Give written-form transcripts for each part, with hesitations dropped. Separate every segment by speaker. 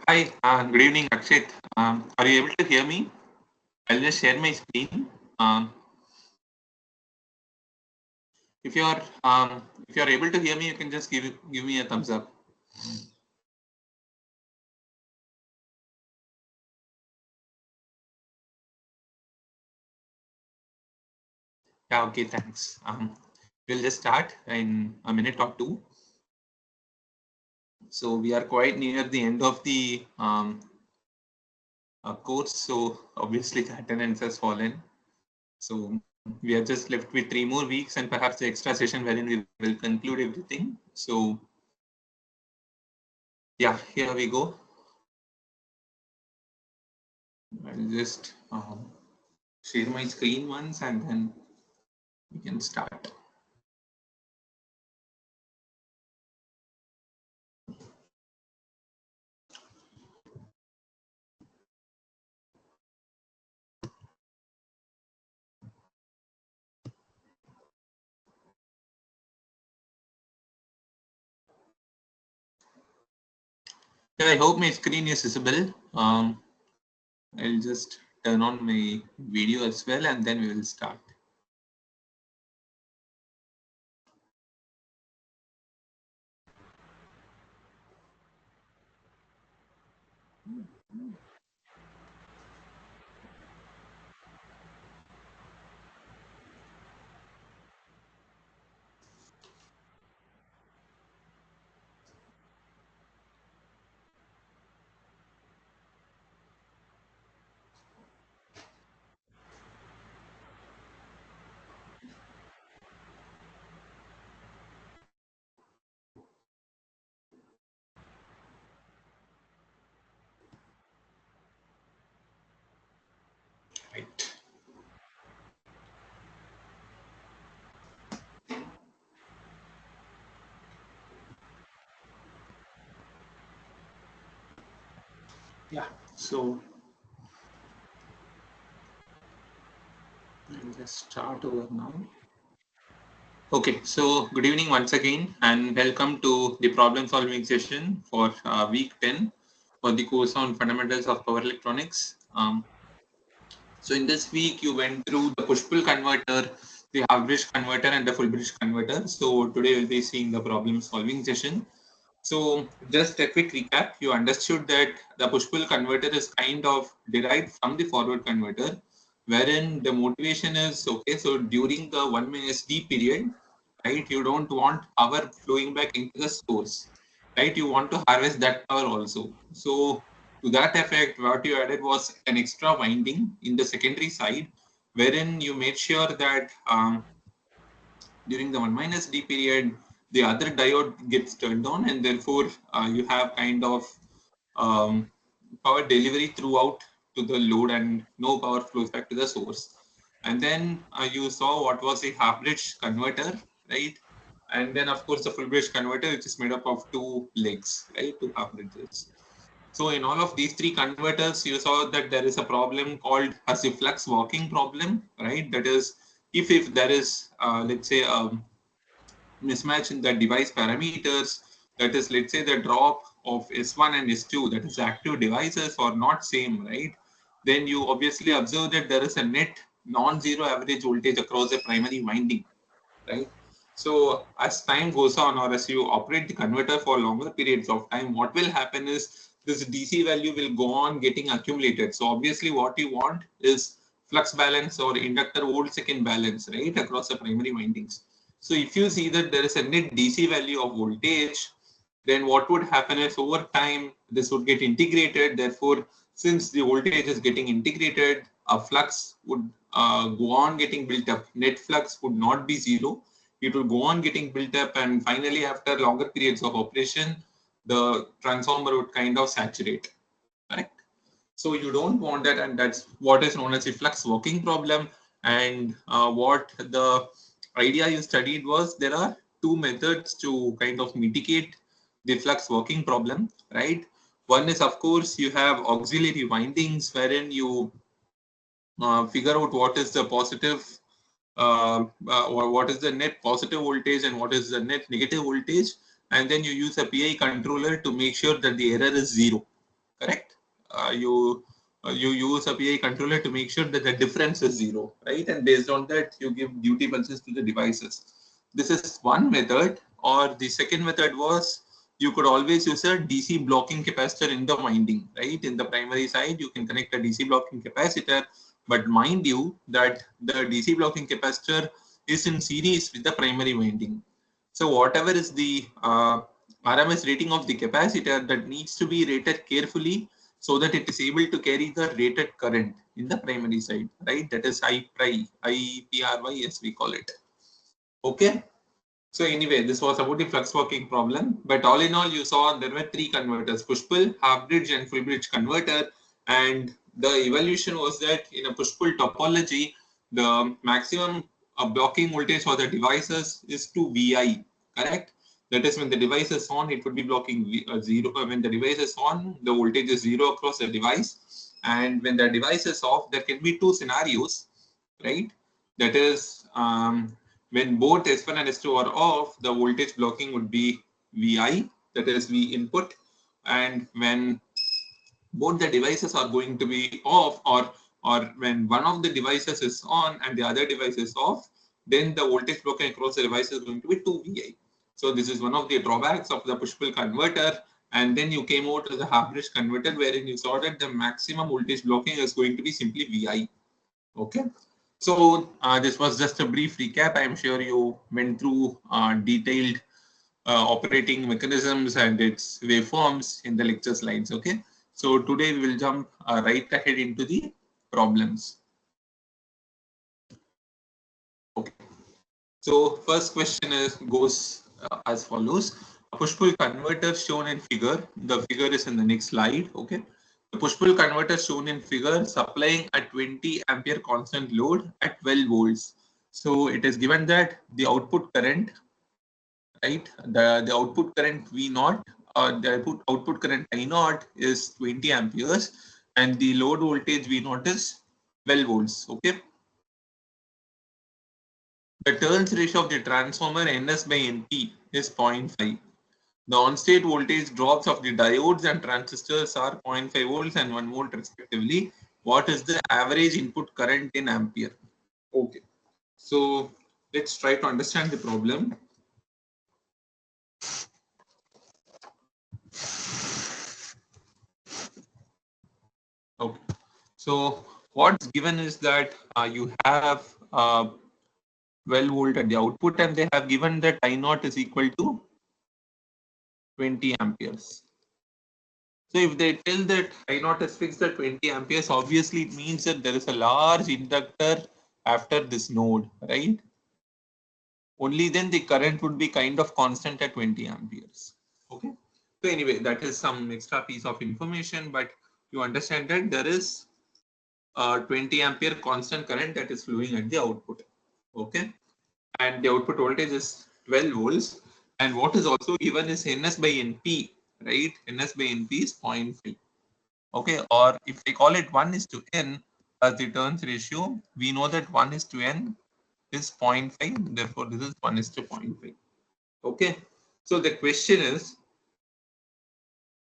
Speaker 1: Hi, good evening, Akshit. Are you able to hear me? I'll just share my screen. Um, if you're able to hear me, you can just give me a thumbs up. Yeah, okay, thanks. We'll just start in a minute or two. So we are quite near the end of the course, so obviously the attendance has fallen. So we are just left with 3 more weeks and perhaps the extra session wherein we will conclude everything. So yeah, here we go. I'll just share my screen once and then we can start. Yeah, I hope my screen is visible. I'll just turn on my video as well and then we will start. Right. Yeah. So I'll just start over now. Okay, so good evening once again and welcome to the problem solving session for week 10 for the course on fundamentals of power electronics. So in this week, you went through the push-pull converter, the half-bridge converter, and the full-bridge converter. So today we'll be seeing the problem-solving session. So just a quick recap, you understood that the push-pull converter is kind of derived from the forward converter, wherein the motivation is, okay, so during the 1 minus D period, right, you don't want power flowing back into the source, right? You want to harvest that power also. So to that effect, what you added was an extra winding in the secondary side, wherein you made sure that during the 1 minus D period, the other diode gets turned on, and therefore you have kind of um, power delivery throughout to the load, and no power flows back to the source. And then you saw what was a half bridge converter, right? And then, of course, the full bridge converter, which is made up of two legs, right? Two half bridges. So in all of these three converters, you saw that there is a problem called a flux walking problem, right? That is, if there is, let's say, mismatch in the device parameters, that is, let's say the drop of S1 and S2, that is active devices, are not same, right? Then you obviously observe that there is a net non-zero average voltage across the primary winding, right? So as time goes on, or as you operate the converter for longer periods of time, what will happen is this DC value will go on getting accumulated. So obviously what you want is flux balance or inductor volt second balance, right, across the primary windings. So if you see that there is a net DC value of voltage, then what would happen is over time, this would get integrated. Therefore, since the voltage is getting integrated, a flux would go on getting built up. Net flux would not be zero. It will go on getting built up, and finally, after longer periods of operation, the transformer would kind of saturate. Correct? So you don't want that, and that's what is known as a flux walking problem. And what the idea you studied was there are two methods to kind of mitigate the flux walking problem, right? One is, of course, you have auxiliary windings wherein you figure out what is the positive or what is the net positive voltage and what is the net negative voltage, and then you use a PI controller to make sure that the error is zero, correct? You use a PI controller to make sure that the difference is 0, right? And based on that, you give duty pulses to the devices. This is one method. Or the second method was, you could always use a DC blocking capacitor in the winding, right? In the primary side, you can connect a DC blocking capacitor, but mind you that the DC blocking capacitor is in series with the primary winding. So whatever is the RMS rating of the capacitor, that needs to be rated carefully so that it is able to carry the rated current in the primary side, right? That is IPRY, as we call it. Okay. So anyway, this was about the flux working problem. But all in all, you saw there were 3 converters: push-pull, half-bridge, and full-bridge converter. And the evaluation was that in a push-pull topology, the maximum blocking voltage for the devices is 2 VI, correct? That is, when the device is on, it would be blocking 0. When the device is on, the voltage is 0 across the device. And when the device is off, there can be 2 scenarios, right? That is, when both S1 and S2 are off, the voltage blocking would be VI, that is V input. And when both the devices are going to be off, or when one of the devices is on and the other device is off, then the voltage blocking across the device is going to be 2 VI. So this is one of the drawbacks of the push-pull converter. And then you came out to the half-bridge converter, wherein you saw that the maximum voltage blocking is going to be simply VI. Okay. So this was just a brief recap. I'm sure you went through detailed operating mechanisms and its waveforms in the lecture slides. Okay. So today we will jump right ahead into the problems. Okay. So first question goes as follows. A push-pull converter shown in figure. The figure is in the next slide. Okay. The push-pull converter shown in figure supplying a 20 ampere constant load at 12 volts. So it is given that the output current, right? The output current V naught, the output current I naught is 20 amperes, and the load voltage V naught is 12 volts. Okay. The turns ratio of the transformer NS by NP is 0.5. The on-state voltage drops of the diodes and transistors are 0.5 volts and 1 volt respectively. What is the average input current in ampere? Okay. So let's try to understand the problem. Okay. So what's given is that you have 12 volt at the output, and they have given that I naught is equal to 20 amperes. So if they tell that I naught is fixed at 20 amperes, obviously it means that there is a large inductor after this node, right? Only then the current would be kind of constant at 20 amperes. Okay. So anyway, that is some extra piece of information, but you understand that there is 20 ampere constant current that is flowing at the output. Okay. And the output voltage is 12 volts. And what is also given is NS by NP, right? NS by NP is 0.5. Okay. Or if I call it 1 is to N as the turns ratio, we know that 1 is to N is 0.5. Therefore, this is 1 is to 0.5. Okay. So the question is,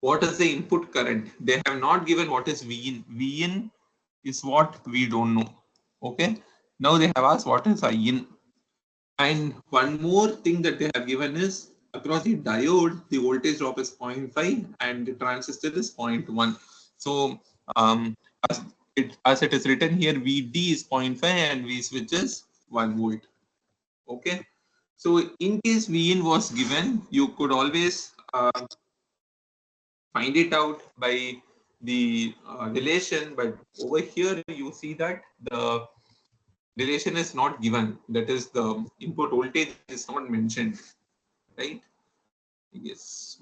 Speaker 1: what is the input current? They have not given what is Vin. Vin is what we don't know. Okay. Now they have asked what is In. And one more thing that they have given is, across the diode, the voltage drop is 0.5 and the transistor is 0.1. So as it is written here, VD is 0.5 and V switch is 1 volt. Okay. So in case Vin was given, you could always find it out by the relation, but over here you see that the relation is not given. That is, the input voltage is not mentioned, right? Yes.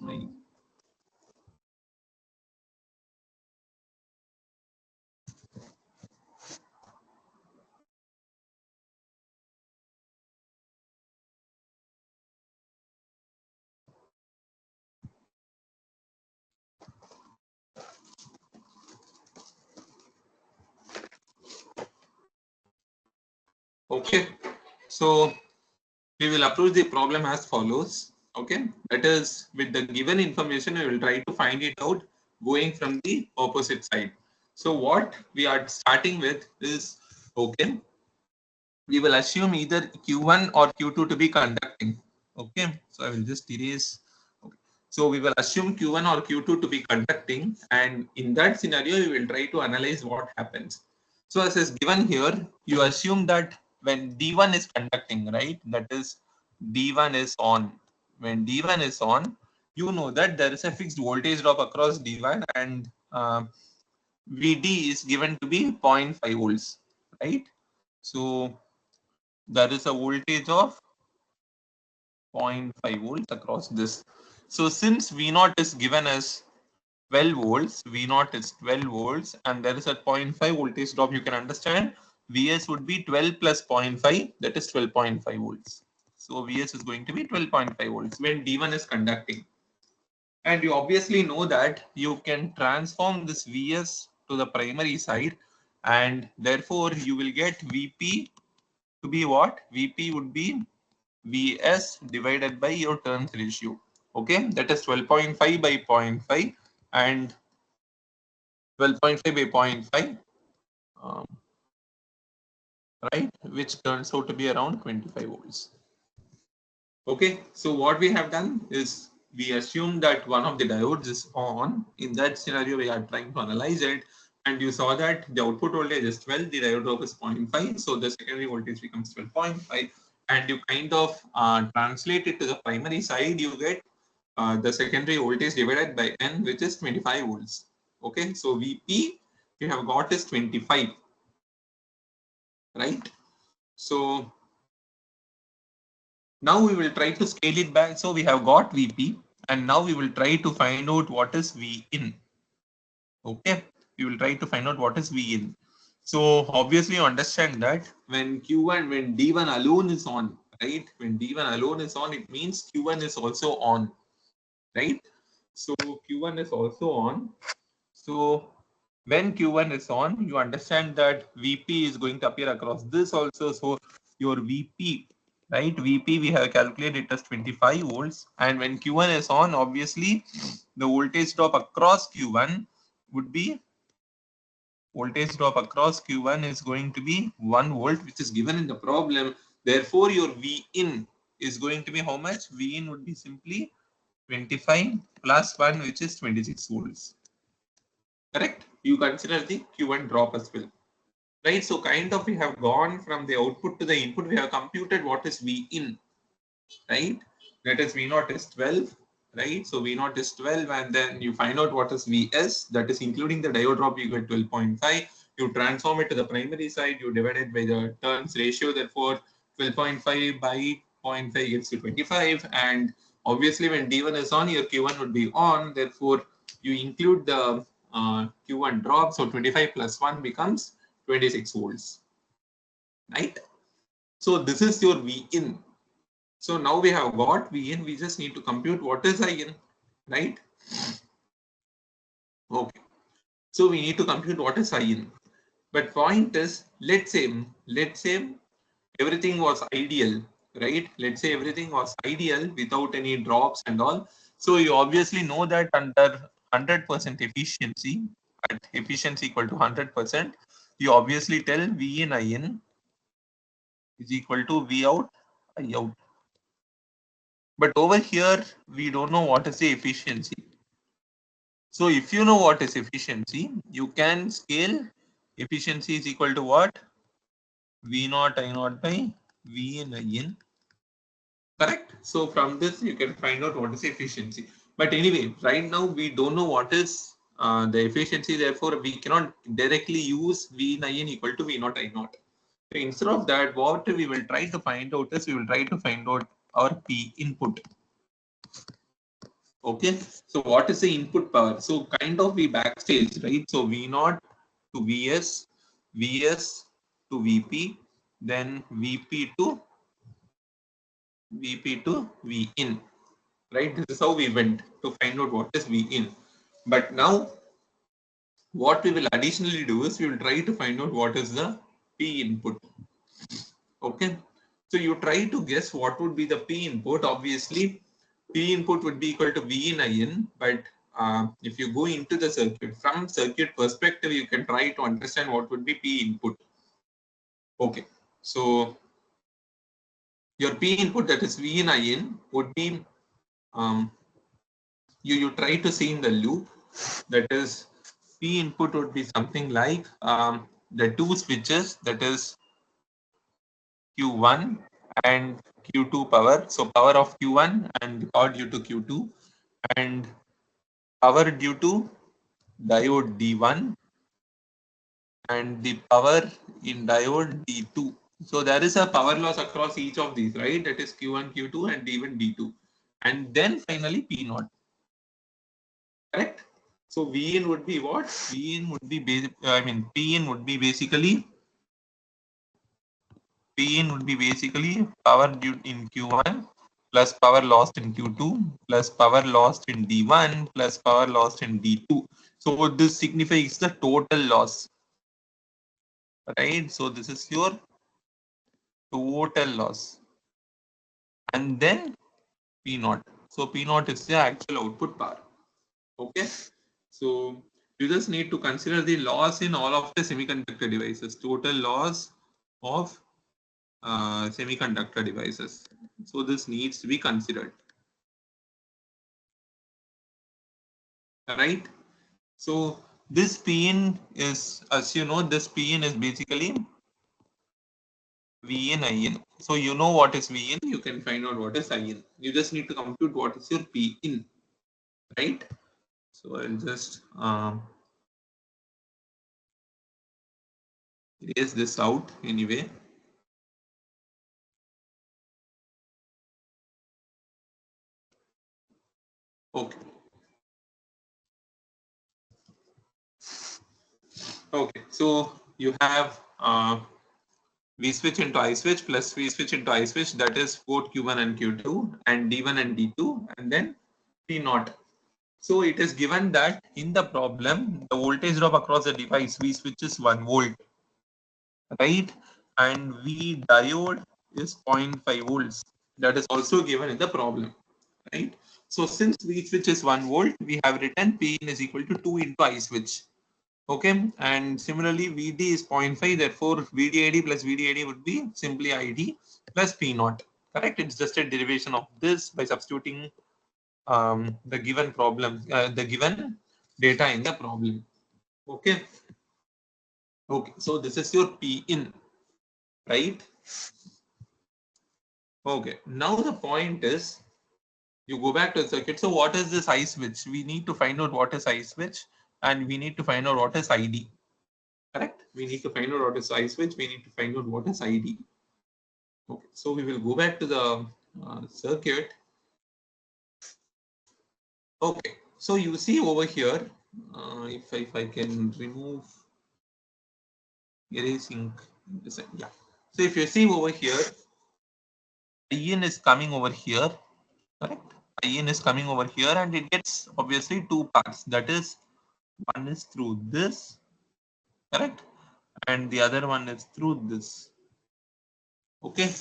Speaker 1: Okay. So we will approach the problem as follows. Okay. That is, with the given information, we will try to find it out going from the opposite side. So what we are starting with is, okay, we will assume either Q1 or Q2 to be conducting. Okay, so I will just erase. Okay. So we will assume Q1 or Q2 to be conducting, and in that scenario, we will try to analyze what happens. So as is given here, you assume that when D1 is conducting, right? That is D1 is on. When D1 is on, you know that there is a fixed voltage drop across D1, and VD is given to be zero point 0.5 volts, right? So there is a voltage of 0.5 volts across this. So since V0 is given as 12 volts, V0 is 12 volts, and there is a 0.5 voltage drop, you can understand Vs would be 12 plus zero point 0.5, that is 12.5 volts. So Vs is going to be 12.5 volts when D1 is conducting. And you obviously know that you can transform this Vs to the primary side, and therefore you will get Vp to be what? Vp would be Vs divided by your turns ratio. Okay, that is 12.5 by zero point 0.5 and 12.5 by zero point 0.5, um, right, which turns out to be around 25 volts. Okay, so what we have done is we assume that one of the diodes is on. In that scenario, we are trying to analyze it, and you saw that the output voltage is 12, the diode drop is 0.5, so the secondary voltage becomes 12.5, and you kind of translate it to the primary side, you get the secondary voltage divided by N, which is 25 volts. Okay, so Vp you have got is 25, right? So now we will try to scale it back. So we have got Vp, and now we will try to find out what is V in. Okay, we will try to find out what is V in. So obviously you understand that when Q1, when D1 alone is on, right? When D1 alone is on, it means Q1 is also on, right? So Q1 is also on. So when Q1 is on, you understand that Vp is going to appear across this also. So your Vp, right? Vp we have calculated it as 25 volts. And when Q1 is on, obviously the voltage drop across Q1 would be, voltage drop across Q1 is going to be 1 volt, which is given in the problem. Therefore, your V in is going to be how much? V in would be simply 25 plus 1, which is 26 volts. Correct? You consider the Q1 drop as well. Right? So kind of we have gone from the output to the input. We have computed what is V in, right? That is V0 is 12, right? So V0 is 12, and then you find out what is Vs, that is including the diode drop, you get 12.5. You transform it to the primary side, you divide it by the turns ratio, therefore 12.5 by 0.5 gets to 25. And obviously when D1 is on, your Q1 would be on, therefore you include the Q1 drop, so 25 plus 1 becomes 26 volts, right? So this is your V in. So now we have got V in, we just need to compute what is I in, right? Okay. So we need to compute what is I in. But point is, let's say everything was ideal, right? Let's say everything was ideal without any drops and all. So you obviously know that under 100% efficiency, at efficiency equal to 100%, you obviously tell V in I in is equal to V out I out. But over here, we don't know what is the efficiency. So if you know what is efficiency, you can scale efficiency is equal to what? V naught I naught by V in I in. Correct? So from this, you can find out what is efficiency. But anyway, right now we don't know what is the efficiency. Therefore, we cannot directly use V in I in equal to V naught I naught. So instead of that, what we will try to find out is we will try to find out our P input. Okay, so what is the input power? So kind of we backstage, right? So V0 to Vs, Vs to Vp, then Vp to V in, right? This is how we went to find out what is V in. But now what we will additionally do is we will try to find out what is the P input. Okay, so you try to guess what would be the P input. Obviously, P input would be equal to V in I in, but if you go into the circuit, from circuit perspective, you can try to understand what would be P input. Okay, so your P input, that is V in IN, would be um, you try to see in the loop, that is P input would be something like the two switches, that is Q1 and Q2 power. So power of Q1 and power due to Q2, and power due to diode D1 and the power in diode D2. So there is a power loss across each of these, right? That is Q1, Q2 and even D2. And then finally P naught. Correct? So V in would be what? V in would be, P in would be basically power due in Q1 plus power lost in Q2 plus power lost in D1 plus power lost in D2. So this signifies the total loss, right? So this is your total loss. And then P naught. So P naught is the actual output power. Okay. So you just need to consider the loss in all of the semiconductor devices, total loss of semiconductor devices. So this needs to be considered. Right. So this Pin is, as you know, this Pin is basically Vn In. So you know what is Vn, you can find out what is In. You just need to compute what is your Pin, right? So I'll just erase this out anyway. Okay. Okay. So you have V switch into I switch plus V switch into I switch, that is both Q1 and Q2 and D1 and D2 and then P naught. So it is given that in the problem, the voltage drop across the device V switch is 1 volt, right? And V diode is 0.5 volts. That is also given in the problem, right? So since V switch is 1 volt, we have written P in is equal to 2 into I switch. Okay, and similarly VD is 0.5, therefore VDID plus VDID would be simply ID plus P naught. Correct? It's just a derivation of this by substituting the given problem, the given data in the problem. Okay. Okay, so this is your P in, right? Okay, now the point is you go back to the circuit. So what is this I switch? We need to find out what is I switch and we need to find out what is ID. Correct? We need to find out what is I switch. We need to find out what is ID. Okay, so we will go back to the circuit. Okay, so you see over here, if I can remove erasing this, yeah. So if you see over here, IN is coming over here, correct? IN is coming over here, and it gets obviously two parts. That is, one is through this, correct, and the other one is through this. Okay,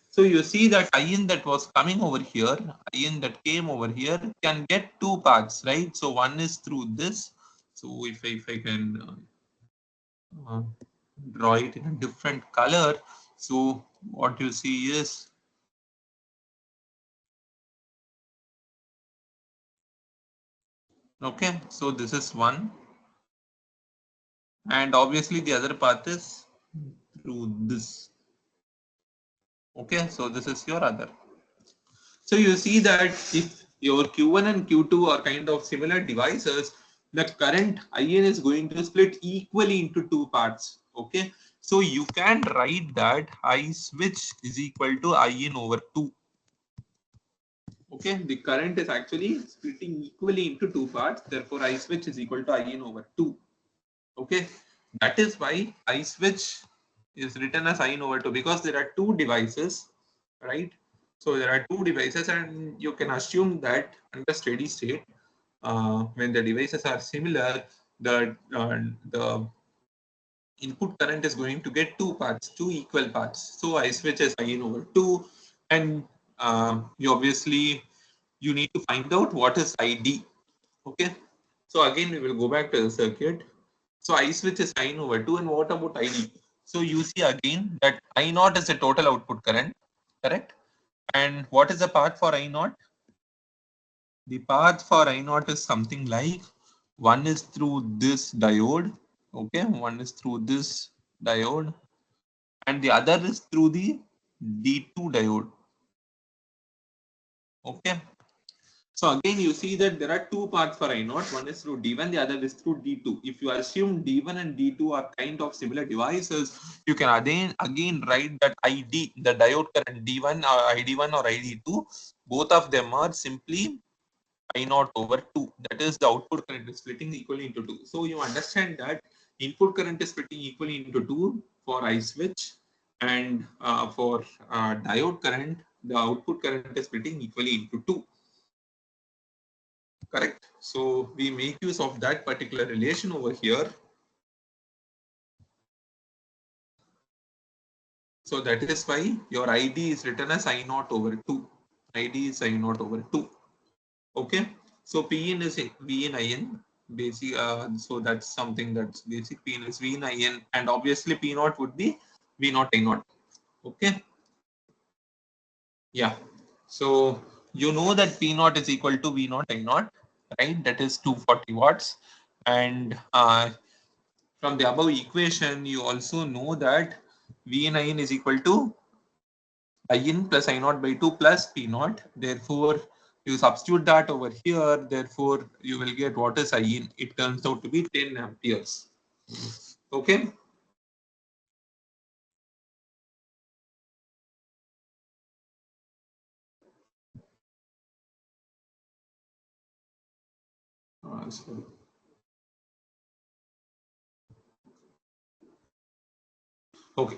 Speaker 1: so you see that IN that was coming over here, IN that came over here can get two paths, right? So one is through this. So if I can draw it in a different color, so what you see is okay. So this is one, and obviously the other path is through this. Okay, so this is your other. So you see that if your Q1 and Q2 are kind of similar devices, the current IN is going to split equally into two parts. Okay, so you can write that I switch is equal to IN over 2. Okay, the current is actually splitting equally into two parts. Therefore, I switch is equal to IN over 2. Okay, that is why I switch is written as IN over 2 because there are two devices, right? So there are two devices, and you can assume that under steady state, when the devices are similar, the input current is going to get two parts, two equal parts. So I switch as IN over 2, and you obviously you need to find out what is ID. Okay, So again, we will go back to the circuit. So I switch is I over 2, and what about ID? So you see again that I naught is the total output current, correct? And what is the path for I naught? The path for I naught is something like one is through this diode, okay? One is through this diode, and the other is through the D2 diode, okay? So again, you see that there are two paths for I naught. One is through D1, the other is through D2. If you assume D1 and D2 are kind of similar devices, you can again write that ID, the diode current D1 or ID1 or ID2, both of them are simply I naught over 2. That is the output current is splitting equally into 2. So you understand that input current is splitting equally into 2 for I switch, and for diode current, the output current is splitting equally into 2. Correct. So we make use of that particular relation over here. So that is why your ID is written as I naught over 2. ID is I naught over 2. Okay. So Pn is Vn In. Basic. So that's something that's basic. Pn is Vn In, and obviously P naught would be V naught I naught. Okay. Yeah. So you know that P naught is equal to V naught I naught, right? That is 240 watts, and from the above equation, you also know that V in in is equal to I in plus I naught by 2 plus P naught. Therefore, you substitute that over here. Therefore, you will get what is I in. It turns out to be 10 amperes. Okay. Sorry. Okay.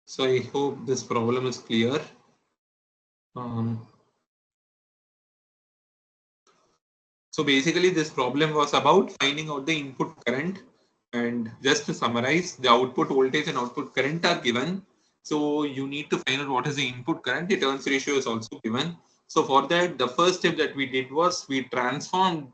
Speaker 1: So I hope this problem is clear. Um, So basically this problem was about finding out the input current, and just to summarize, the output voltage and output current are given. So you need to find out what is the input current. The turns ratio is also given. So for that, the first step that we did was we transformed,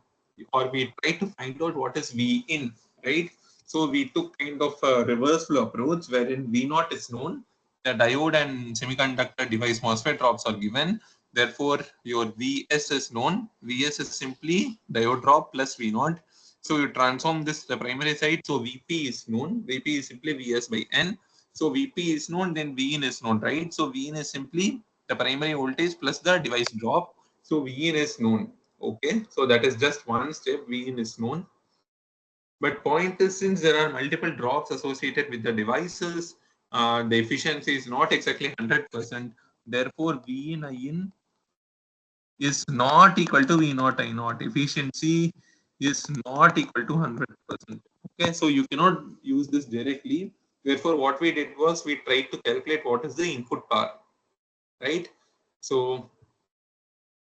Speaker 1: or we tried to find out what is V in, right? So we took kind of a reverse flow approach wherein V naught is known, the diode and semiconductor device MOSFET drops are given. Therefore, your Vs is known. Vs is simply diode drop plus V naught. So you transform this to the primary side. So Vp is known. Vp is simply Vs by N. So Vp is known, then Vin is known, right? So Vin is simply the primary voltage plus the device drop. So Vin is known. Okay. So that is just one step. Vin is known. But point is, since there are multiple drops associated with the devices, the efficiency is not exactly 100%. Therefore, V in I in is not equal to V naught I naught. Efficiency is not equal to 100%. Okay, so you cannot use this directly. Therefore, what we did was we tried to calculate what is the input power, right? So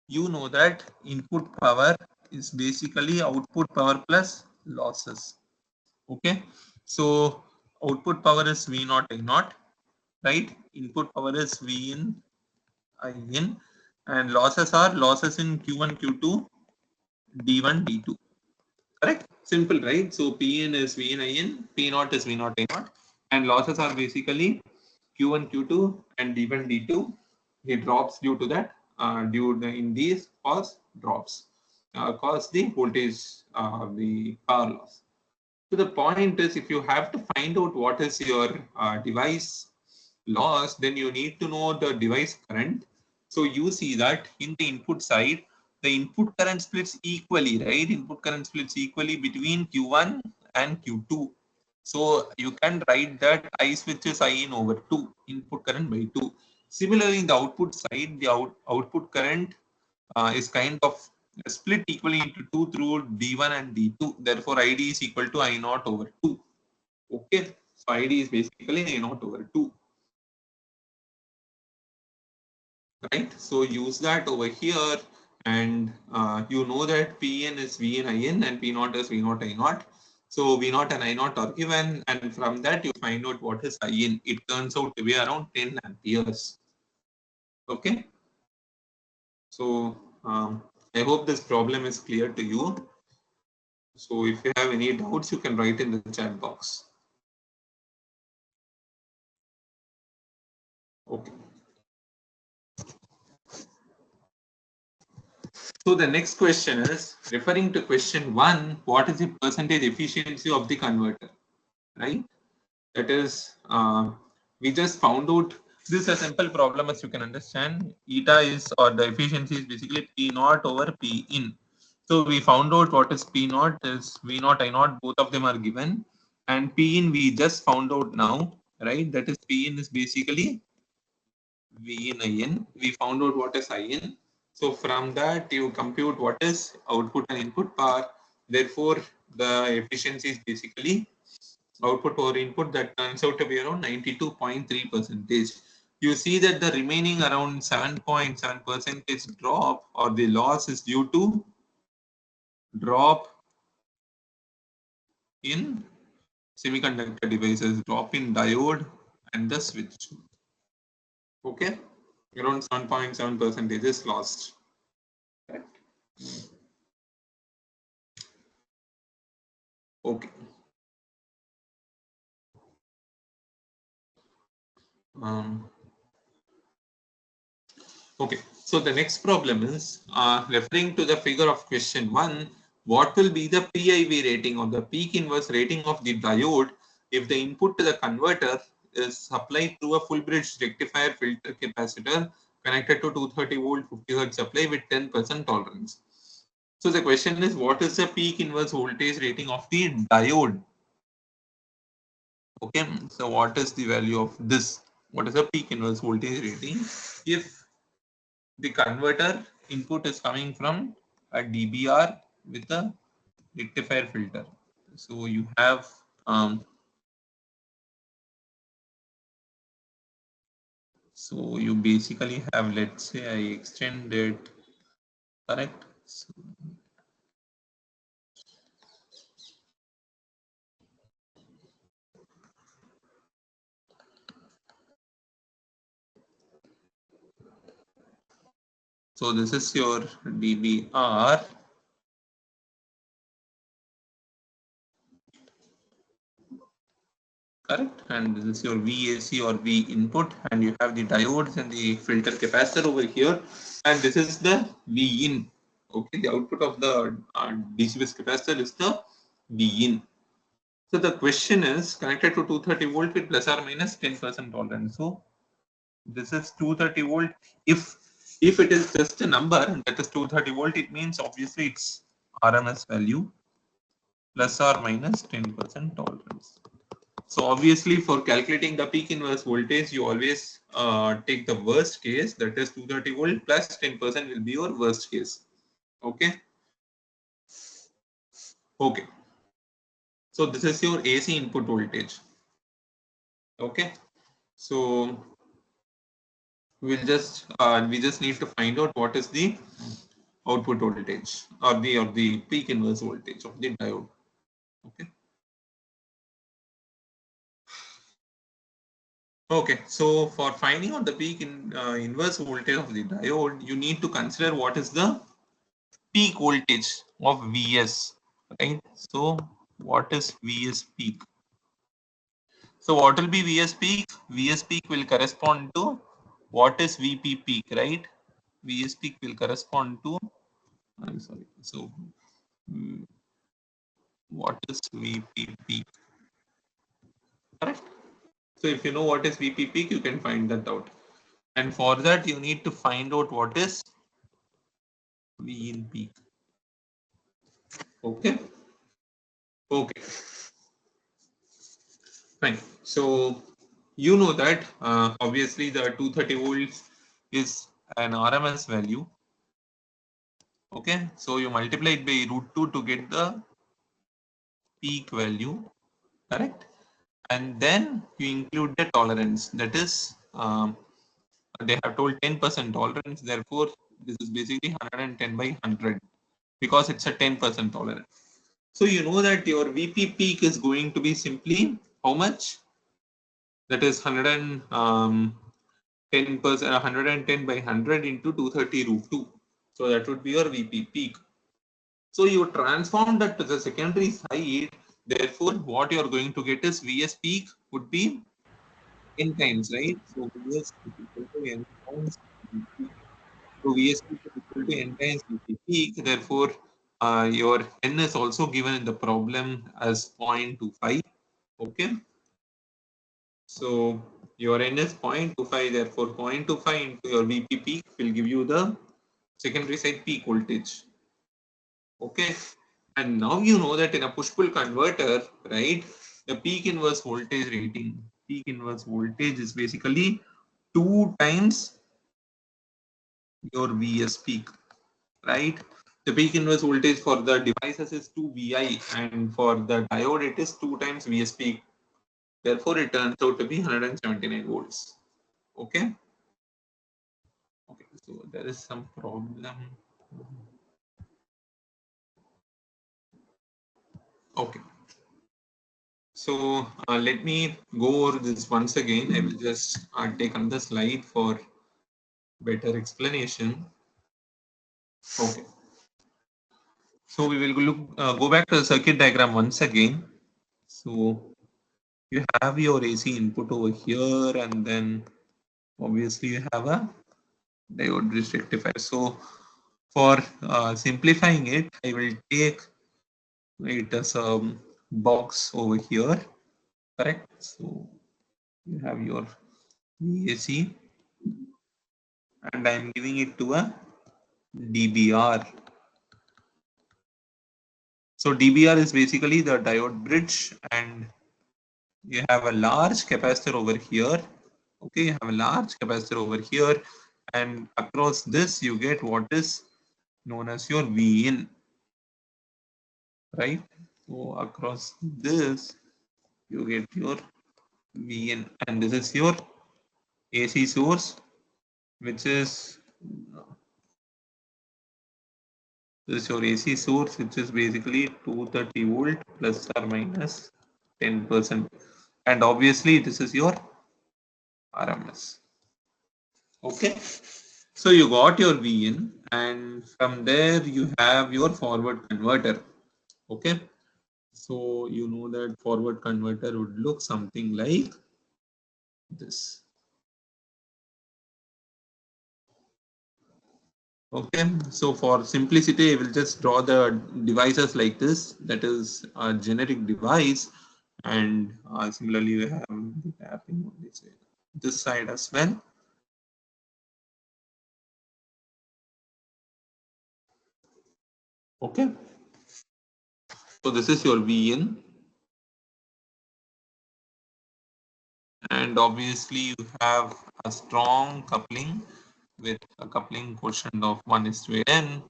Speaker 1: you know that input power is basically output power plus losses. Okay, so output power is V naught I naught, right? Input power is V in I in, and losses in Q1, Q2, D1, D2. Correct? Simple, right? So Pn is V in I in, P naught is V naught I naught, and losses are basically Q1, Q2, and D1, D2. The drops due to that, in these cause drops, cause the voltage, the power loss. So the point is, if you have to find out what is your device loss, then you need to know the device current. So you see that in the input side, the input current splits equally, right? Input current splits equally between Q1 and Q2. So you can write that I switches I in over 2, input current by 2. Similarly, in the output side, the output current is kind of split equally into 2 through D1 and D2. Therefore, ID is equal to I naught over 2. Okay. So ID is basically I naught over 2. Right. So use that over here, and you know that Pn is Vn In and P naught is V naught I naught. So V naught and I naught are given, and from that you find out what is In. It turns out to be around 10 amperes. Okay. So I hope this problem is clear to you. So if you have any doubts, you can write in the chat box. Okay. So the next question is referring to question 1, what is the percentage efficiency of the converter, right? That is, we just found out this is a simple problem as you can understand. Eta is, or the efficiency is basically P naught over P in. So we found out what is P naught is V naught, I naught, both of them are given. And P in we just found out now, right? That is P in is basically V in IN. We found out what is IN. So from that you compute what is output and input power. Therefore, the efficiency is basically output over input, that turns out to be around 92.3 percentage. You see that the remaining around 7.7 percentage drop or the loss is due to drop in semiconductor devices, drop in diode and the switch. Okay, around 7.7 percentage is lost. Right. Okay. Um, Okay, so the next problem is referring to the figure of question 1, what will be the PIV rating or the peak inverse rating of the diode if the input to the converter is supplied through a full bridge rectifier filter capacitor connected to 230 volt 50 hertz supply with 10% tolerance. So the question is, what is the peak inverse voltage rating of the diode? Okay, so what is the value of this? What is the peak inverse voltage rating if the converter input is coming from a DBR with a rectifier filter? So you have so you basically have, let's say I extend it, correct? So this is your DBR, correct? And this is your VAC or V input, and you have the diodes and the filter capacitor over here, and this is the V in. Okay, the output of the DC-based capacitor is the V in. So the question is connected to 230 volt with plus or minus 10% tolerance. So this is 230 volt. If it is just a number that is 230 volt, it means obviously it's RMS value plus or minus 10% tolerance. So obviously for calculating the peak inverse voltage, you always take the worst case, that is 230 volt plus 10% will be your worst case. Okay. Okay. So this is your AC input voltage. Okay. So we just need to find out what is the output voltage or the peak inverse voltage of the diode. Okay. Okay, so for finding out the peak inverse voltage of the diode, you need to consider what is the peak voltage of Vs, right? So what is Vs peak? So what will be Vs peak? Vs peak will correspond to what is Vp peak, right? Vs peak will correspond to, I'm sorry, so what is Vp peak? Correct. So if you know what is Vp peak, you can find that out. And for that, you need to find out what is V in peak. Okay. Okay. Fine. So you know that obviously the 230 volts is an RMS value. Okay. So you multiply it by root 2 to get the peak value. Correct. And then you include the tolerance, that is they have told 10% tolerance, therefore this is basically 110 by 100 because it's a 10% tolerance. So you know that your Vp peak is going to be simply how much? That is 110%, 110 by 100 into 230 root 2. So that would be your VP peak. So you transform that to the secondary side. Therefore, what you are going to get is Vs peak would be n times, right? So Vs is equal to n times VP peak. So Vs peak is equal to n times VP peak. Therefore, your n is also given in the problem as 0.25. Okay. So your n is 0.25. Therefore, 0.25 into your VP peak will give you the secondary side peak voltage. Okay. And now you know that in a push-pull converter, right, the peak inverse voltage rating, peak inverse voltage is basically 2 times your Vs peak, right? The peak inverse voltage for the devices is 2 Vi, and for the diode it is 2 times Vs peak. Therefore, it turns out to be 179 volts. Okay. Okay. So there is some problem. Okay. So let me go over this once again. I will just take another slide for better explanation. Okay. So we will go back to the circuit diagram once again. So you have your AC input over here, and then obviously you have a diode bridge rectifier. So for simplifying it, I will take it as a box over here, correct? So you have your VAC, and I am giving it to a DBR. So DBR is basically the diode bridge, and you have a large capacitor over here. Okay, you have a large capacitor over here, and across this you get what is known as your Vin, right? So across this you get your Vn, and this is your AC source, which is this is your AC source, which is basically 230 volt plus or minus 10%, and obviously this is your RMS. Okay, so you got your Vn, and from there you have your forward converter. Okay, so you know that forward converter would look something like this. Okay, so for simplicity, I will just draw the devices like this. That is a generic device, and similarly, we have the tapping on this side as well. Okay, so this is your Vn, and obviously, you have a strong coupling with a coupling quotient of 1:n.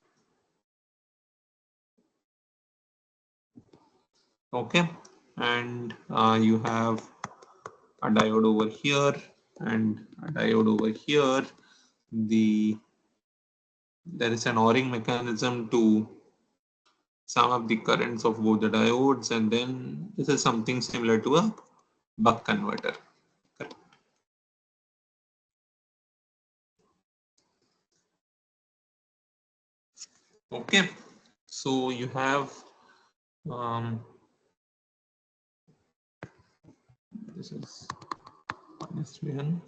Speaker 1: Okay, and you have a diode over here and a diode over here. There is an ORing mechanism to sum up the currents of both the diodes, and then this is something similar to a buck converter. Correct. Okay, so you have this is -1.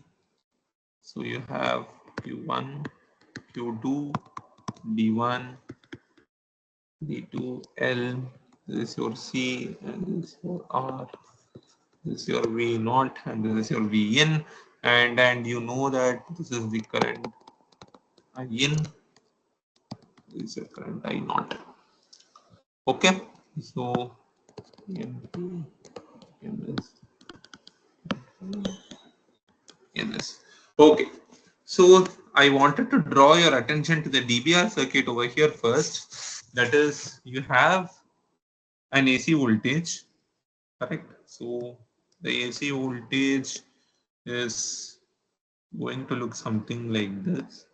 Speaker 1: So you have Q1, Q2, D1, D2, L. This is your C, and this is your R. This is your V naught, and this is your V in, and you know that this is the current I in. This is your current I naught. Okay, so MP, MS, NS. Okay, so I wanted to draw your attention to the DBR circuit over here first. That is, you have an AC voltage, correct? So the AC voltage is going to look something like this,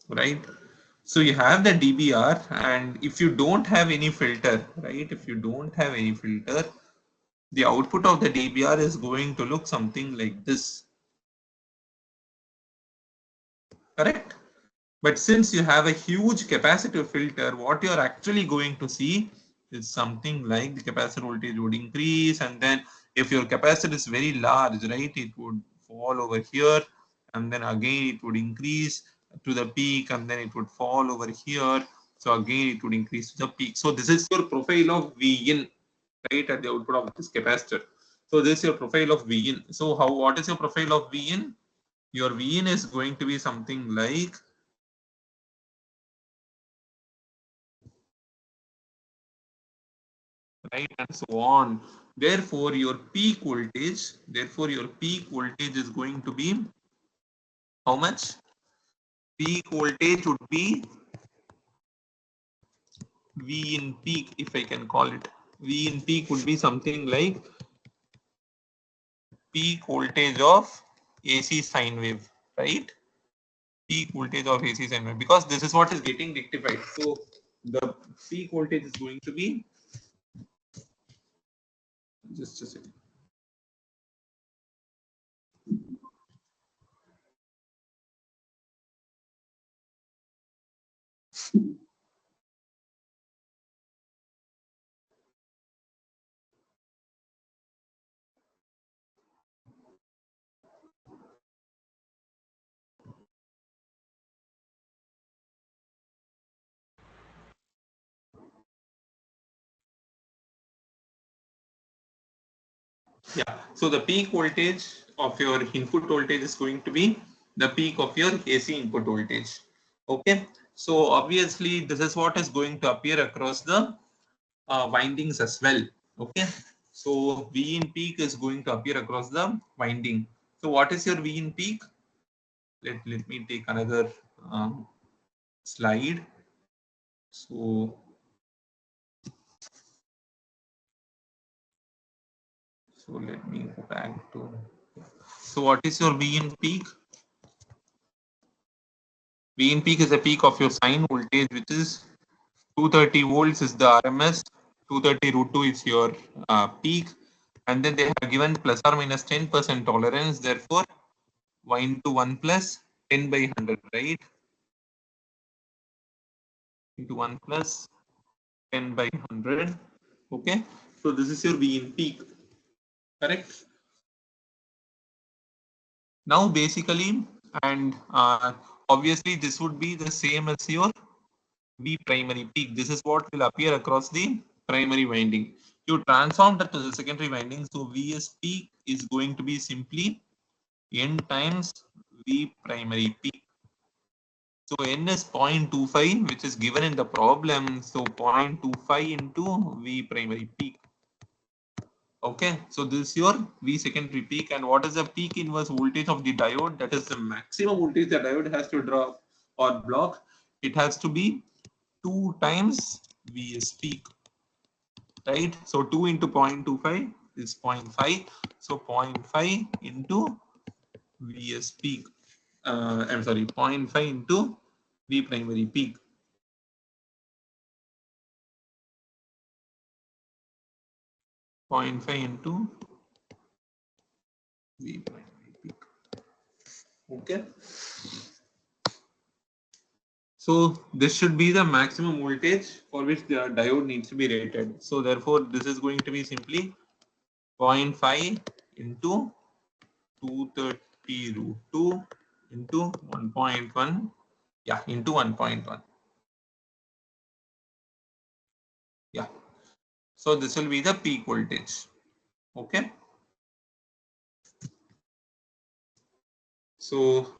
Speaker 1: right? So you have the DBR, and if you don't have any filter, right? If you don't have any filter, the output of the DBR is going to look something like this. correct? But since you have a huge capacitive filter, what you're actually going to see is something like the capacitor voltage would increase, and then if your capacitor is very large, right, it would fall over here, and then again it would increase to the peak, and then it would fall over here. So again it would increase to the peak. So this is your profile of V in, right, at the output of this capacitor. So this is your profile of V in. So what is your profile of V in? Your V in is going to be something like, right, and so on. Therefore your peak voltage is going to be how much? Peak voltage would be V in peak, if I can call it. V in peak would be something like peak voltage of AC sine wave, right? Peak voltage of AC sine wave, because this is what is getting rectified. So the peak voltage is going to be, just a second. Yeah. So the peak voltage of your input voltage is going to be the peak of your AC input voltage. Okay. So obviously this is what is going to appear across the windings as well. Okay. So V in peak is going to appear across the winding. So what is your V in peak? Let me take another slide. So let me go back to. So what is your V in peak? V in peak is the peak of your sine voltage, which is 230 volts is the RMS, 230 root 2 is your peak, and then they have given plus or minus 10% tolerance. Therefore, 1 into 1 plus 10 by 100, right? Into 1 plus 10 by 100. Okay, so this is your V in peak, correct? Now, basically, and obviously, this would be the same as your V primary peak. This is what will appear across the primary winding. You transform that to the secondary winding. So Vs peak is going to be simply N times V primary peak. So N is 0.25, which is given in the problem. So 0.25 into V primary peak. Okay, so this is your V secondary peak. And what is the peak inverse voltage of the diode? That is the maximum voltage the diode has to drop or block. It has to be 2 times Vs peak, right? So 2 into 0.25 is 0.5. So 0.5 into Vs peak. I'm sorry, 0.5 into V primary peak. 0.5 into V primary peak. Okay. So this should be the maximum voltage for which the diode needs to be rated. So therefore, this is going to be simply 0.5 into 230 root 2 into 1.1. Yeah, into 1.1. Yeah. So this will be the peak voltage. Okay. So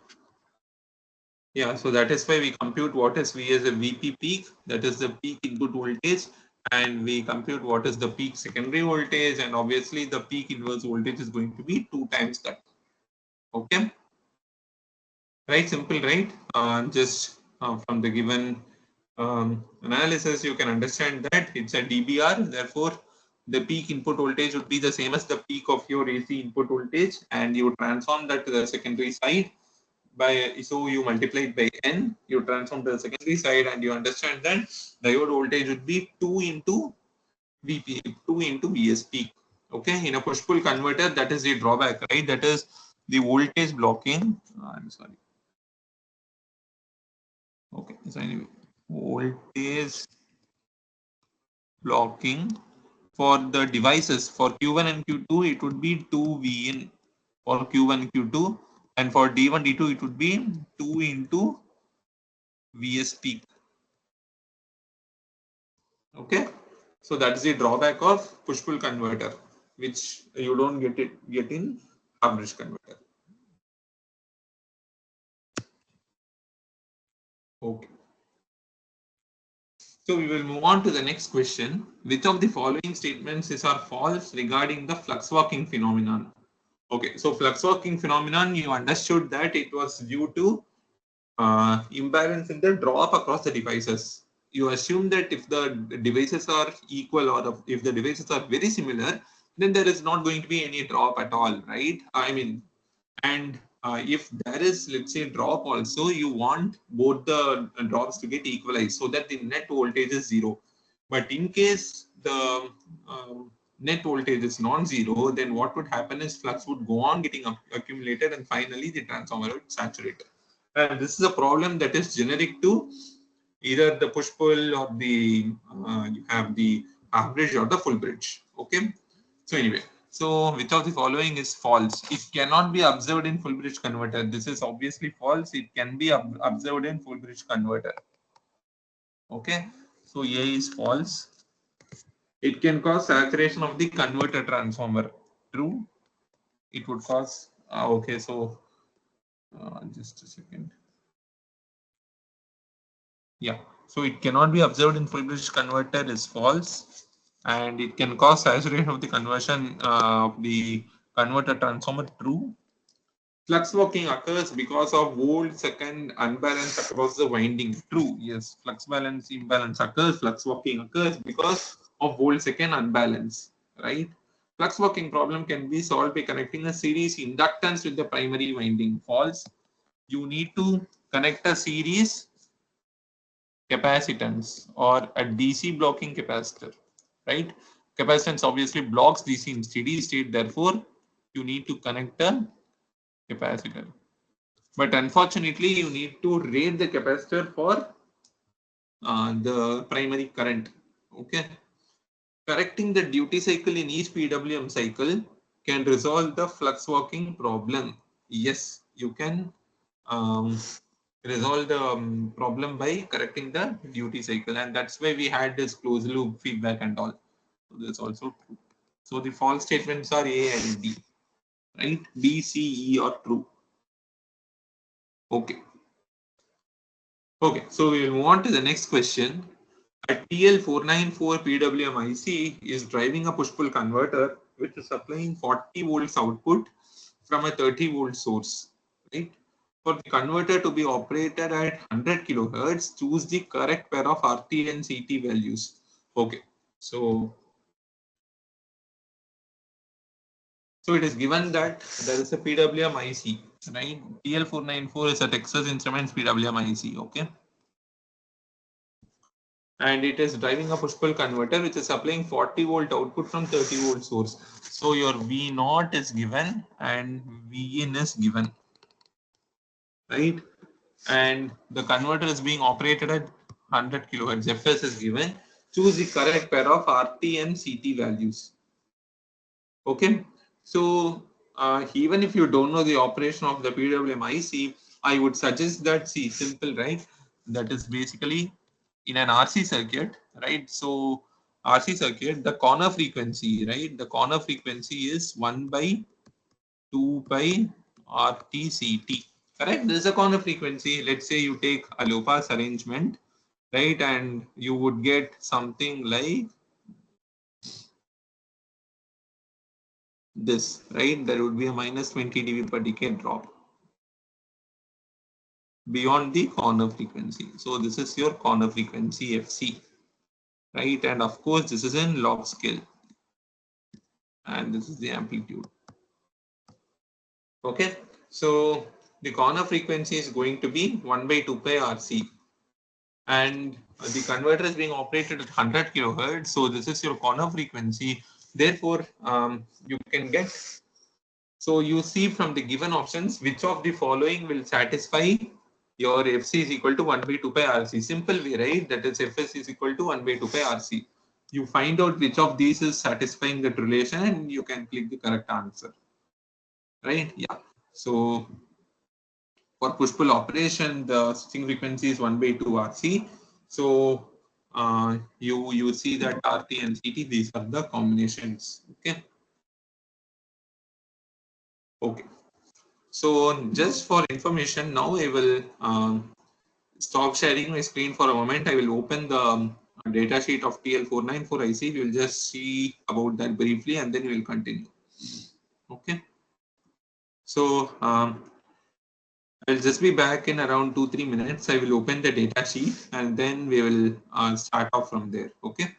Speaker 1: yeah, so that is why we compute what is V as a VP peak, that is the peak input voltage, and we compute what is the peak secondary voltage, and obviously the peak inverse voltage is going to be 2 times that. Okay, right? Simple, right? Just from the given analysis, you can understand that it's a dBr. Therefore, the peak input voltage would be the same as the peak of your AC input voltage, and you transform that to the secondary side by, so you multiply it by n, you transform to the secondary side, and you understand that diode voltage would be 2 into Vp, 2 into Vs peak. Okay, in a push pull converter, that is the drawback, right? That is the voltage blocking. I'm sorry. Okay, so anyway, voltage blocking for the devices for Q1 and Q2 it would be 2 V in for Q1 Q2, and for D1 D2 it would be 2 into Vs peak. Okay, so that's the drawback of push pull converter, which you don't get in half bridge converter. Okay, so we will move on to the next question. Which of the following statements is or false regarding the flux walking phenomenon? Okay, so flux walking phenomenon, you understood that it was due to imbalance in the drop across the devices. You assume that if the devices are equal or if the devices are very similar, then there is not going to be any drop at all, right? I mean, and if there is, let's say, drop also, you want both the drops to get equalized so that the net voltage is zero. But in case the net voltage is non-zero, then what would happen is flux would go on getting accumulated and finally the transformer would saturate. And this is a problem that is generic to either the push pull or the you have the half bridge or the full bridge. Okay. So anyway, so which of the following is false? It cannot be observed in full bridge converter. This is obviously false. It can be observed in full bridge converter. Okay. So A is false. It can cause saturation of the converter transformer. True. It would cause. Okay. So just a second. Yeah, so it cannot be observed in full bridge converter is false, and it can cause saturation of the conversion of the converter transformer. True. Flux walking occurs because of volt second unbalance across the winding. True. Yes, flux balance imbalance occurs. Flux walking occurs because of volt second unbalance. Right. Flux walking problem can be solved by connecting a series inductance with the primary winding. False. You need to connect a series capacitance or a DC blocking capacitor, right? Capacitance obviously blocks DC in steady state, therefore you need to connect a capacitor. But unfortunately, you need to rate the capacitor for the primary current. Okay, correcting the duty cycle in each PWM cycle can resolve the flux walking problem. Yes, you can resolve the problem by correcting the duty cycle, and that's why we had this closed loop feedback and all. So that's also true. So the false statements are A and D, right? B, C, E are true. Okay. Okay, so we'll move on to the next question. A TL494 PWM IC is driving a push-pull converter which is supplying 40 volts output from a 30 volt source, right? For the converter to be operated at 100 kilohertz, choose the correct pair of RT and CT values. Okay, so it is given that there is a PWM IC, right? TL494 is a Texas Instruments PWM IC, okay? And it is driving a push-pull converter which is supplying 40 volt output from 30 volt source. So your V0 is given and Vin is given, right? And the converter is being operated at 100 kilohertz. Fs is given. Choose the correct pair of RT and CT values. Okay. So even if you don't know the operation of the PWM IC, I would suggest that, see, simple, right? That is basically in an RC circuit, right? So RC circuit, the corner frequency, right? The corner frequency is 1 by 2 by RTCT, correct? This is a corner frequency. Let's say you take a low pass arrangement, right? And you would get something like this, right? There would be a minus 20 dB per decade drop beyond the corner frequency. So this is your corner frequency FC, right? And of course, this is in log scale. And this is the amplitude. Okay. So the corner frequency is going to be 1 by 2 pi RC. And the converter is being operated at 100 kilohertz. So this is your corner frequency. Therefore, you can get, so you see from the given options, which of the following will satisfy your FC is equal to 1 by 2 pi RC. Simple way, right? That is Fs is equal to 1 by 2 pi RC. You find out which of these is satisfying that relation and you can click the correct answer, right? Yeah. So for push-pull operation, the switching frequency is 1 by 2 RC. So you see that RT and CT, these are the combinations. Okay. Okay. So just for information, now I will stop sharing my screen for a moment. I will open the data sheet of TL494 IC. We will just see about that briefly and then we will continue. Okay. So I'll just be back in around 2-3 minutes. I will open the data sheet and then we will start off from there. Okay.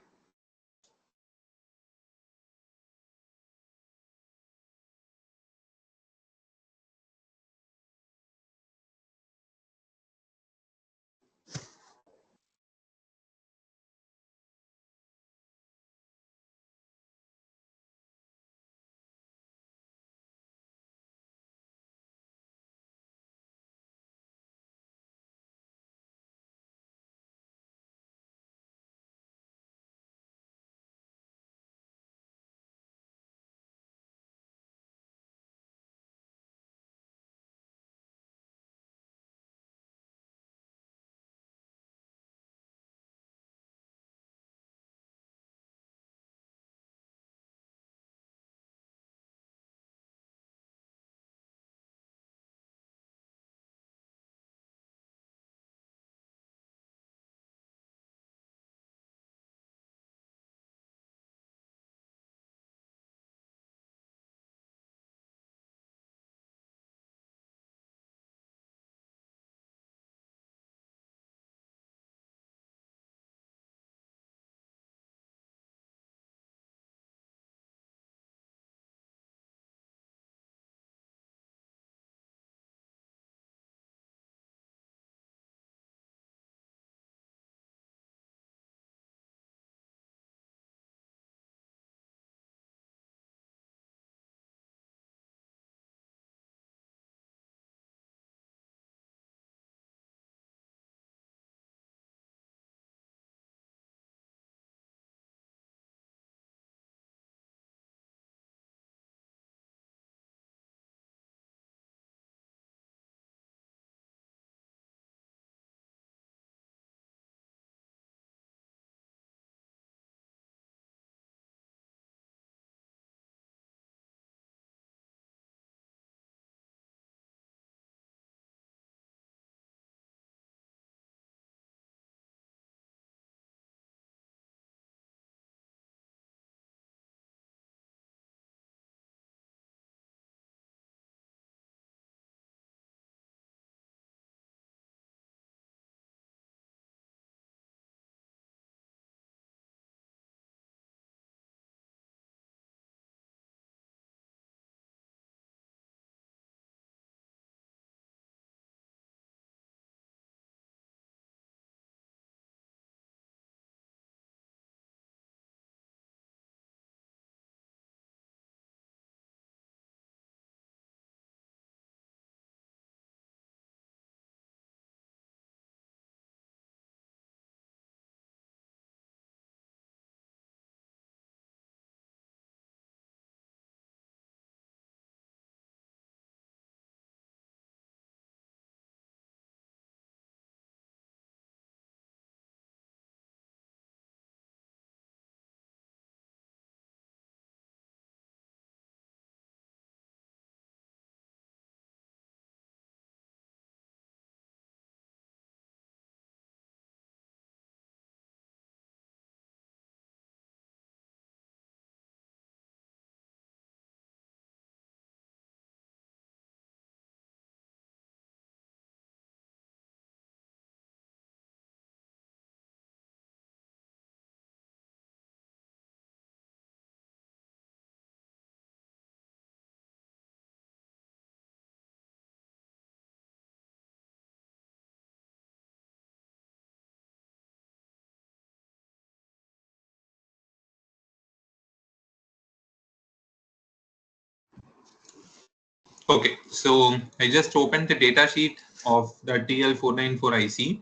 Speaker 1: Okay, so I just opened the data sheet of the TL494 IC.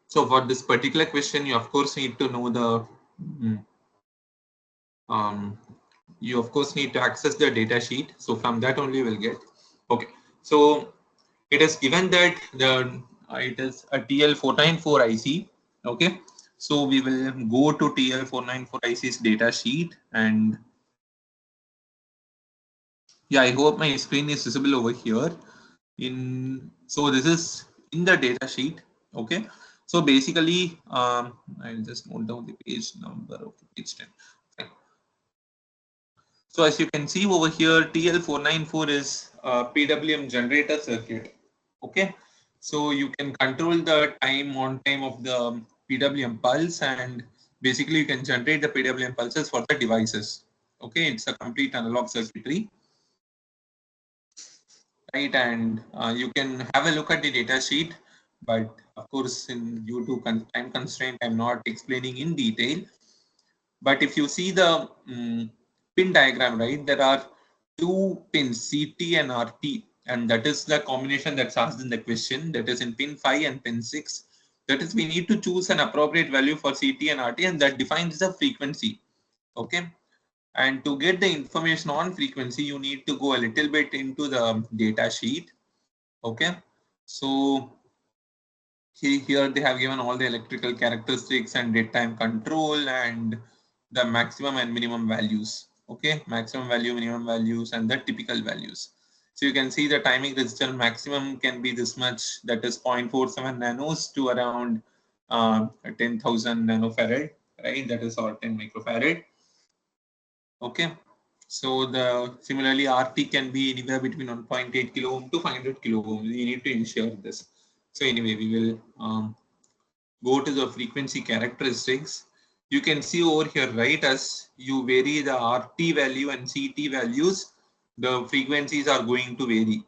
Speaker 1: So for this particular question, you of course need to know the mm, um, you of course need to access the data sheet. So from that only we'll get. Okay. So it is given that the it is a TL494 IC. Okay. So we will go to TL494 IC's data sheet, and yeah, I hope my screen is visible over here. So this is in the data sheet. Okay. So basically, I'll just note down the page number. Okay, page 10. Fine. So as you can see over here, TL494 is a PWM generator circuit. Okay. So you can control the time on time of the PWM pulse, and basically you can generate the PWM pulses for the devices. Okay. It's a complete analog circuitry, right? And you can have a look at the data sheet, but of course, due to time constraint, I'm not explaining in detail. But if you see the pin diagram, right, there are two pins, CT and RT, and that is the combination that's asked in the question. That is in pin 5 and pin 6. That is, we need to choose an appropriate value for CT and RT, and that defines the frequency. Okay. And to get the information on frequency, you need to go a little bit into the data sheet. Okay. So here they have given all the electrical characteristics and dead time control and the maximum and minimum values. Okay, maximum value, minimum values, and the typical values. So you can see the timing resistor maximum can be this much, that is 0.47 nanos to around 10,000 nanofarad, right? That is or 10 microfarad. Okay. So the similarly RT can be anywhere between 1.8 kilo ohm to 500 kilo ohm. You need to ensure this. So anyway, we will go to the frequency characteristics. You can see over here, right, as you vary the RT value and CT values, the frequencies are going to vary.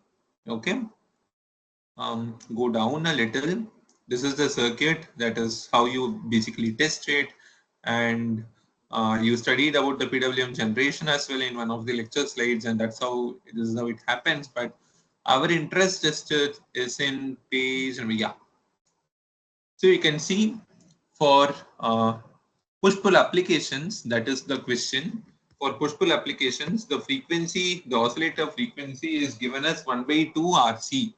Speaker 1: Okay. Go down a little. This is the circuit. That is how you basically test it. And you studied about the PWM generation as well in one of the lecture slides, and that's how this is how it happens. But our interest is in page, yeah. So you can see for push-pull applications, that is the question. For push-pull applications, the frequency, the oscillator frequency is given as 1 by 2 RC.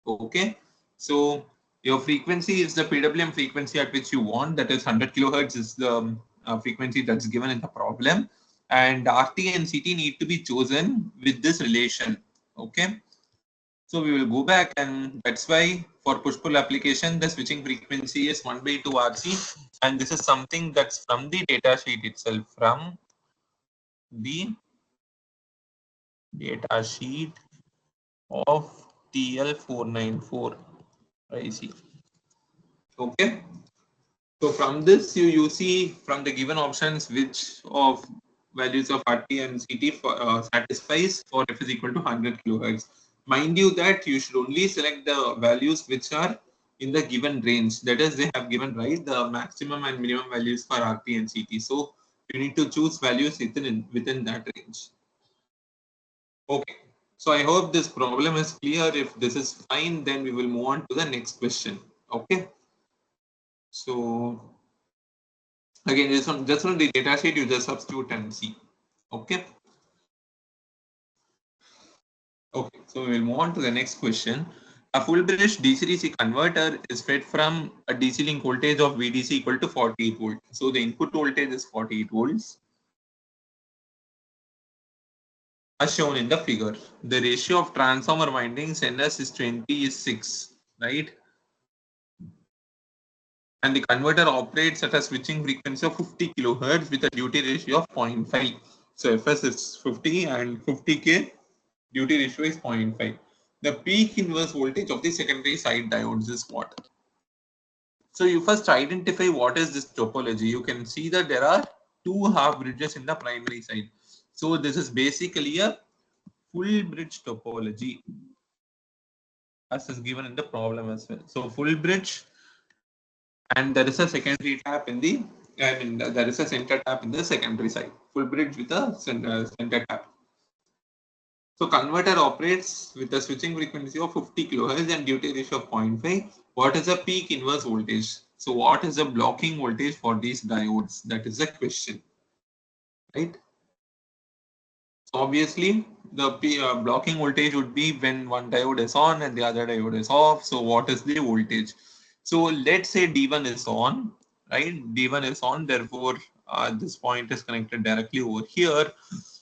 Speaker 1: Okay. So your frequency is the PWM frequency at which you want, that is 100 kilohertz is the frequency that's given in the problem. And RT and CT need to be chosen with this relation. Okay. So we will go back, and that's why for push-pull application, the switching frequency is 1 by 2 RC. And this is something that's from the data sheet itself, from the data sheet of TL494 IC. Okay. So from this, you see from the given options which of values of RT and CT satisfies for F is equal to 100 kilohertz. Mind you that you should only select the values which are in the given range. That is, they have given right the maximum and minimum values for RT and CT. So you need to choose values within that range. Okay. So I hope this problem is clear. If this is fine, then we will move on to the next question. Okay. So again, just on the data sheet, you just substitute and see. Okay. Okay. So we will move on to the next question. A full bridge DC-DC converter is fed from a DC link voltage of VDC equal to 48 volt. So the input voltage is 48 volts, as shown in the figure. The ratio of transformer windings NS is 20 is 6, right? And the converter operates at a switching frequency of 50 kilohertz with a duty ratio of 0.5. So Fs is 50 and 50K duty ratio is 0.5. The peak inverse voltage of the secondary side diodes is what? So you first identify what is this topology. You can see that there are two half bridges in the primary side. So this is basically a full bridge topology as is given in the problem as well. So full bridge, and there is a secondary tap in the, there is a center tap in the secondary side. Full bridge with a center tap. So converter operates with a switching frequency of 50 kHz and duty ratio of 0.5. What is the peak inverse voltage? So what is the blocking voltage for these diodes? That is the question, right? So obviously the blocking voltage would be when one diode is on and the other diode is off. So what is the voltage? So let's say D1 is on, right? D1 is on, therefore this point is connected directly over here.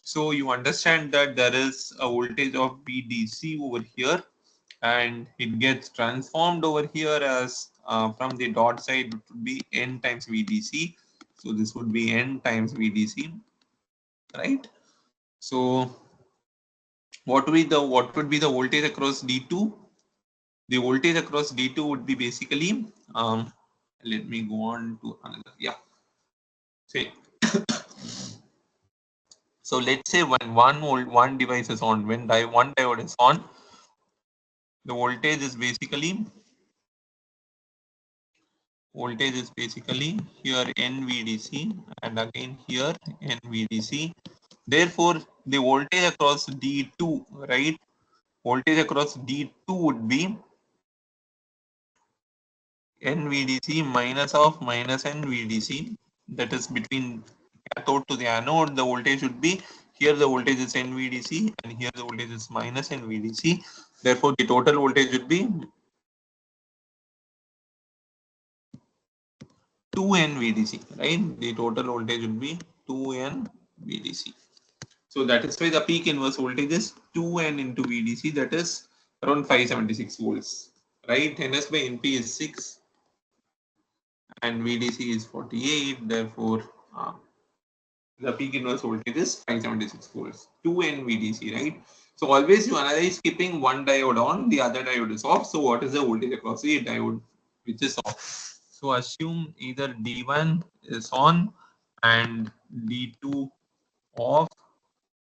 Speaker 1: So you understand that there is a voltage of VDC over here and it gets transformed over here as from the dot side it would be N times VDC. So this would be N times VDC, right? So what would be the voltage across D2? The voltage across D2 would be basically let me go on to another. Yeah. Say so let's say when one device is on, when one diode is on, the voltage is basically here NVDC and again here NVDC. Therefore, the voltage across D2, right? Voltage across D2 would be NVDC minus of minus NVDC, that is between cathode to the anode. The voltage would be here, the voltage is NVDC and here the voltage is minus NVDC. Therefore, the total voltage would be 2N VDC, right? The total voltage would be 2N VDC. So that is why the peak inverse voltage is 2N into VDC, that is around 576 volts, right? NS by NP is 6 and VDC is 48. Therefore, the peak inverse voltage is 576 volts, 2N VDC, right? So always you analyze keeping one diode on, the other diode is off. So what is the voltage across the diode which is off? So assume either D1 is on and D2 off.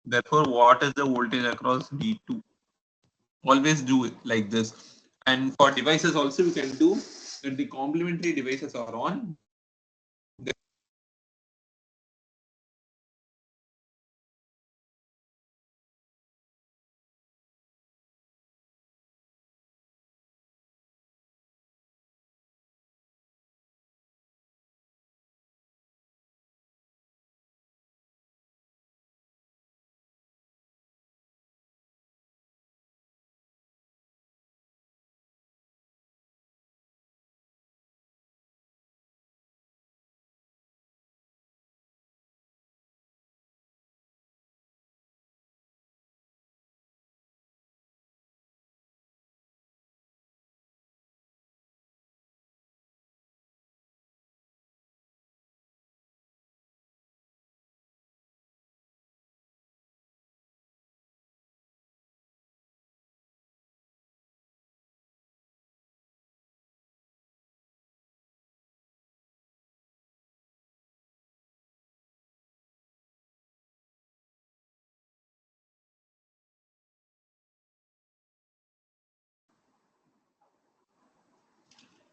Speaker 1: Therefore, what is the voltage across D2? Always do it like this. And for devices also we can do that the complementary devices are on.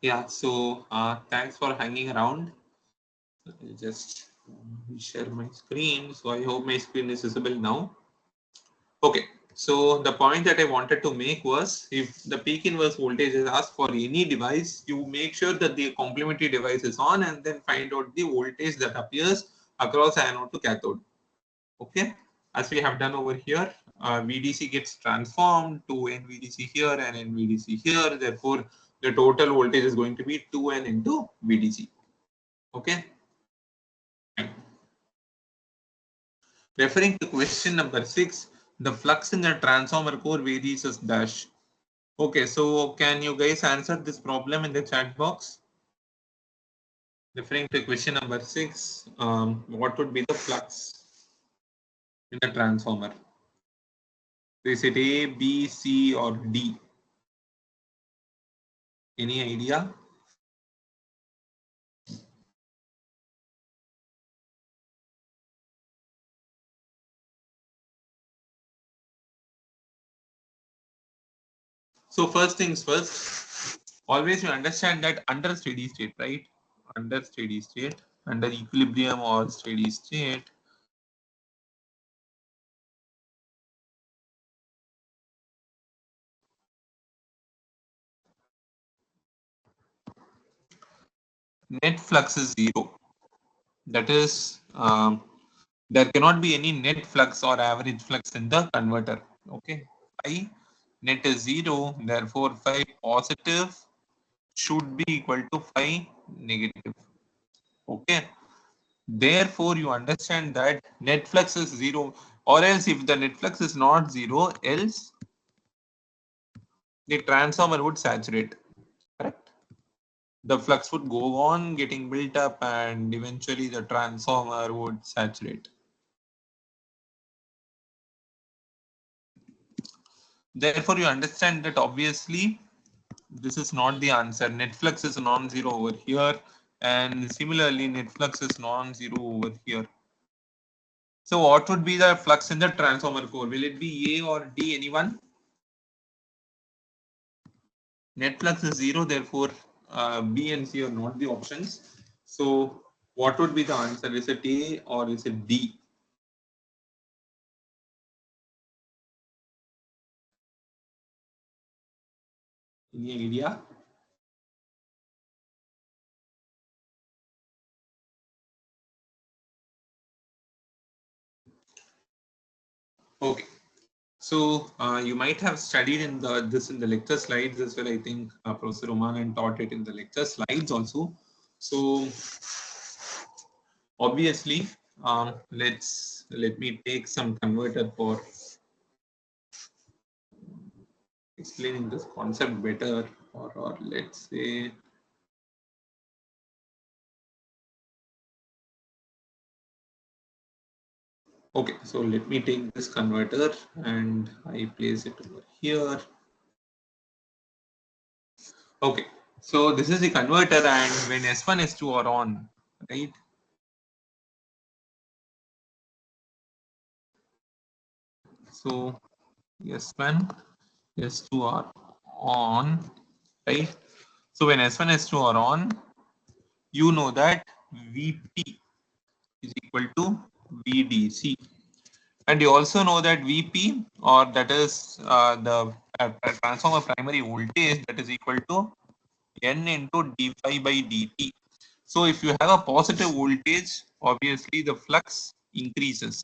Speaker 1: Yeah, so thanks for hanging around. I'll just share my screen. So I hope my screen is visible now. Okay, so the point that I wanted to make was if the peak inverse voltage is asked for any device, you make sure that the complementary device is on and then find out the voltage that appears across anode to cathode. Okay, as we have done over here, VDC gets transformed to NVDC here and NVDC here. Therefore, the total voltage is going to be 2N into VDC. Okay. Referring to question number 6, the flux in the transformer core varies as dash. Okay, so can you guys answer this problem in the chat box? Referring to question number 6, what would be the flux in the transformer? Is it A, B, C, or D? Any idea? So first things first, always you understand that under steady state, right? Under steady state, under equilibrium or steady state, net flux is zero. That is, there cannot be any net flux or average flux in the converter. Okay, phi net is zero, therefore phi positive should be equal to phi negative. Okay, therefore you understand that net flux is zero, or else if the net flux is not zero, else the transformer would saturate. Correct? The flux would go on getting built up and eventually the transformer would saturate. Therefore, you understand that obviously this is not the answer. Net flux is non-zero over here, and similarly, net flux is non-zero over here. So, what would be the flux in the transformer core? Will it be A or D? Anyone? Net flux is zero, therefore B and C are not the options. So, what would be the answer? Is it A or is it D? Any idea? Okay. So you might have studied in this in the lecture slides as well. I think Professor Oman taught it in the lecture slides also. So obviously, let me take some converter for explaining this concept better, or let's say. Okay, so let me take this converter and I place it over here. Okay, so this is the converter, and when S1, S2 are on, right? So S1, S2 are on, right? So when S1, S2 are on, you know that Vp is equal to VDC. And you also know that Vp, or that is the transformer primary voltage, that is equal to N into d phi by dt. So if you have a positive voltage, obviously the flux increases.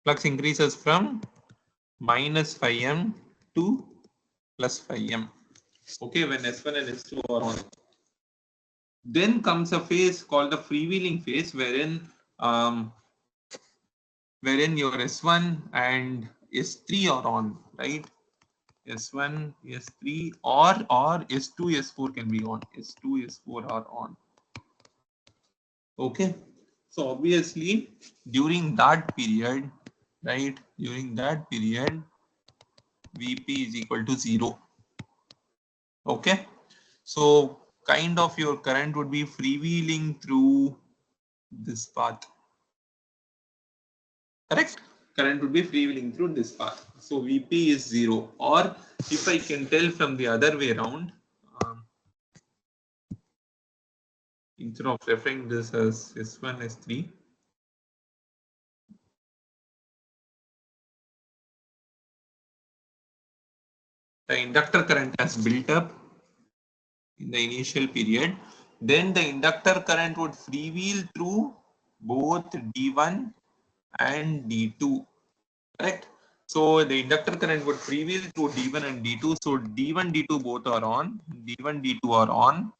Speaker 1: Flux increases from minus phi m to plus phi m. Okay, when S1 and S2 are on. Then comes a phase called the freewheeling phase, wherein your S1 and S3 are on, right? S1, S3, or S2, S4 can be on. S2, S4 are on. Okay. So obviously during that period, right? During that period, Vp is equal to 0. Okay. So kind of your current would be freewheeling through this path. Correct? Current would be freewheeling through this path. So Vp is 0. Or if I can tell from the other way around, instead of referring this as S1, S3, the inductor current has built up in the initial period. Then the inductor current would freewheel through both D1 and D2. Correct? So the inductor current would freewheel through D1 and D2. So D1, D2 both are on. D1, D2 are on.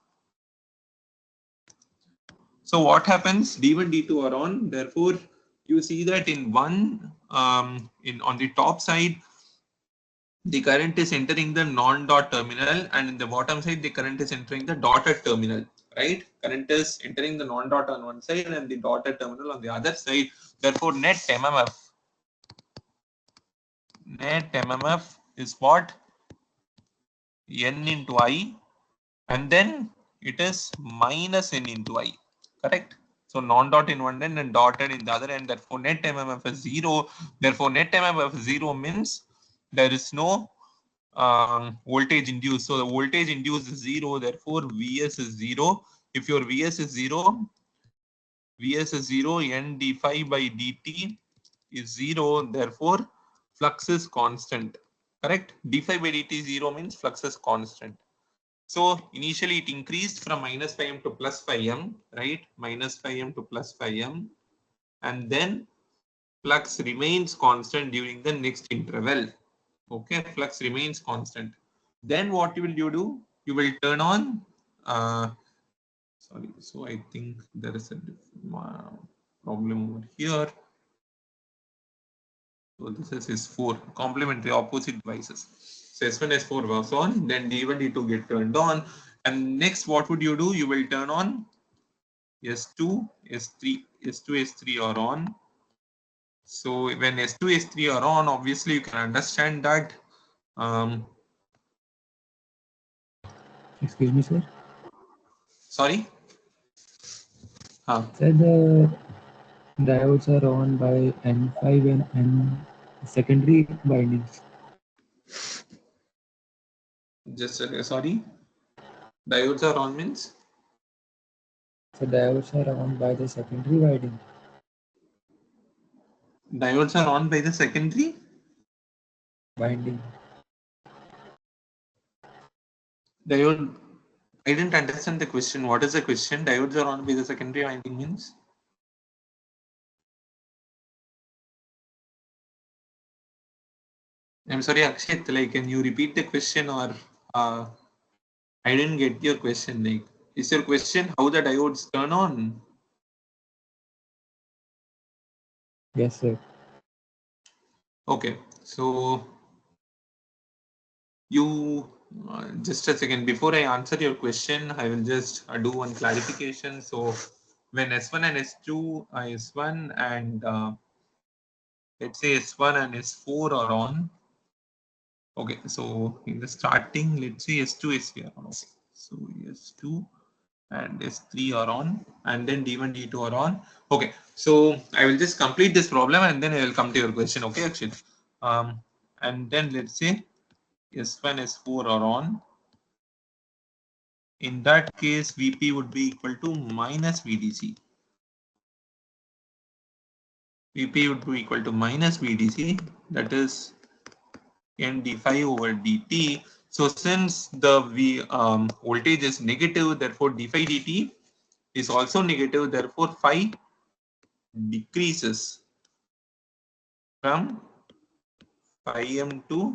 Speaker 1: So what happens? D1, D2 are on. Therefore, you see that in one on the top side, the current is entering the non-dot terminal, and in the bottom side, the current is entering the dotted terminal. Right? Current is entering the non-dot on one side and the dotted terminal on the other side. Therefore, net MMF is what? N into I, and then it is minus N into I. Correct? So non-dot in one end and dotted in the other end. Therefore, net MMF is 0. Therefore, net MMF 0 means there is no voltage induced. So the voltage induced is 0. Therefore, Vs is 0. If your Vs is 0, N d phi by dt is 0. Therefore, flux is constant. Correct? D phi by dt 0 means flux is constant. So initially it increased from minus 5m to plus 5m, right? Minus 5m to plus 5m, and then flux remains constant during the next interval. Okay, flux remains constant. Then what will you do? You will turn on. Sorry, so I think there is a problem over here. So this is S4, complementary opposite devices. So S1, S4 was on, then D1, D2 get turned on. And next, what would you do? You will turn on S2, S3, S2, S3 are on. So when S2, S3 are on, obviously you can understand that.
Speaker 2: Excuse me, sir.
Speaker 1: Sorry?
Speaker 2: Sir, the diodes are on by N5 and N secondary windings.
Speaker 1: Just sorry? Diodes are on means?
Speaker 2: So diodes are on by the secondary winding.
Speaker 1: Diodes are on by the secondary?
Speaker 2: Winding.
Speaker 1: Diode. I didn't understand the question. What is the question? Diodes are on by the secondary winding means? I'm sorry, Akshit, like, can you repeat the question or uh, I didn't get your question. Like, is your question how the diodes turn on?
Speaker 2: Yes, sir.
Speaker 1: Okay, so you just a second before I answer your question, I will just do one clarification. So when S1 and S2, S1 and let's say S1 and S4 are on. Okay, so in the starting, let's say S2, S3 are on. Okay. So S2 and S3 are on, and then D1, D2 are on. Okay, so I will just complete this problem and then I will come to your question. Okay, Akshit. And then let's say S1, S4 are on. In that case, Vp would be equal to minus VDC. Vp would be equal to minus VDC, that is n d phi over dt. So since the voltage is negative, therefore d phi dt is also negative. Therefore, phi decreases from phi m to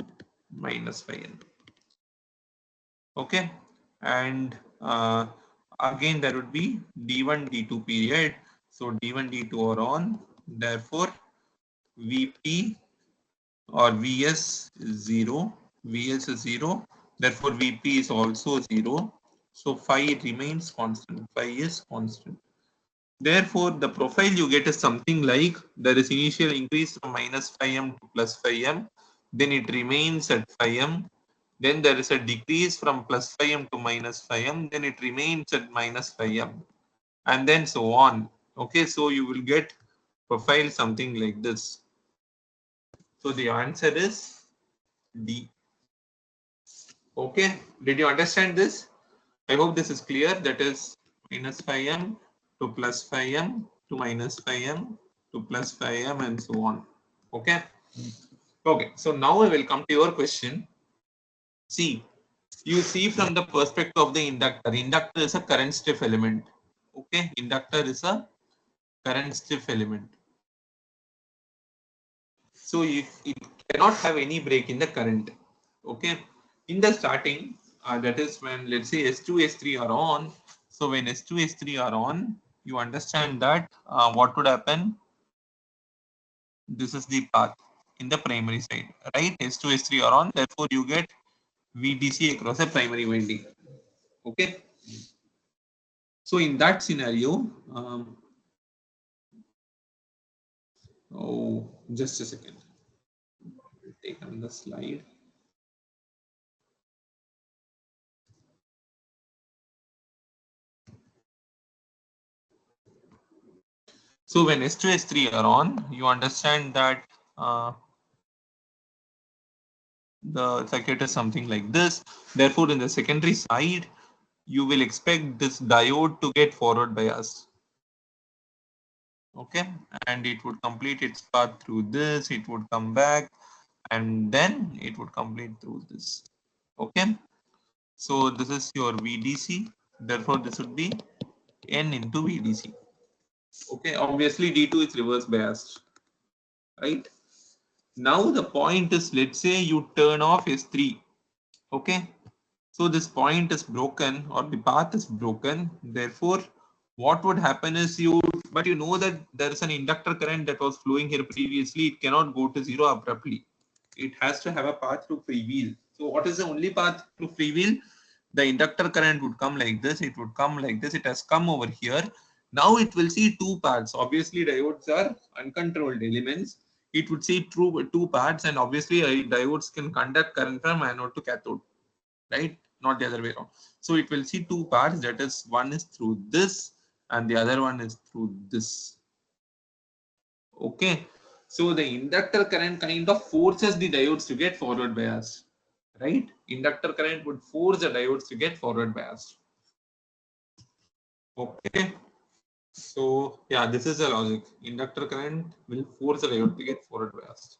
Speaker 1: minus phi n. Okay, and again there would be d1 d2 period. So d1 d2 are on. Therefore, Vp or Vs is 0. Vs is 0. Therefore, Vp is also 0. So phi remains constant. Phi is constant. Therefore, the profile you get is something like there is initial increase from minus 5m to plus 5m, then it remains at 5m, then there is a decrease from plus 5m to minus 5m, then it remains at minus 5m, and then so on. Okay, so you will get profile something like this. So the answer is D. Okay, did you understand this? I hope this is clear. That is minus 5m to plus 5m to minus 5m to plus 5m and so on. Okay. Okay. So now I will come to your question. See, you see from the perspective of the inductor. Inductor is a current stiff element. Okay. Inductor is a current stiff element. So it cannot have any break in the current. Okay. In the starting, that is when let's say S2, S3 are on. So when S2, S3 are on, you understand that what would happen? This is the path in the primary side, right? S2, S3 are on. Therefore, you get VDC across a primary winding. Okay. So in that scenario, oh, just a second. Take on the slide. So when S2, S3 are on, you understand that the circuit is something like this. Therefore, in the secondary side, you will expect this diode to get forward bias. Okay, and it would complete its path through this, it would come back, and then it would complete through this. Okay, So this is your VDC. Therefore, this would be N into VDC. Okay, obviously D2 is reverse biased, right? Now the point is, let's say you turn off S3. Okay, so this point is broken or the path is broken. Therefore, what would happen is but you know that there is an inductor current that was flowing here previously. It cannot go to zero abruptly. It has to have a path through freewheel. So what is the only path through freewheel? The inductor current would come like this. It would come like this. It has come over here. Now it will see two paths. Obviously, diodes are uncontrolled elements. It would see two paths, and obviously, diodes can conduct current from anode to cathode, right? Not the other way around. So it will see two parts. That is, one is through this, and the other one is through this. Okay. So the inductor current kind of forces the diodes to get forward biased, right? Inductor current would force the diodes to get forward biased. Okay. So yeah, this is the logic. Inductor current will force the diode to get forward biased.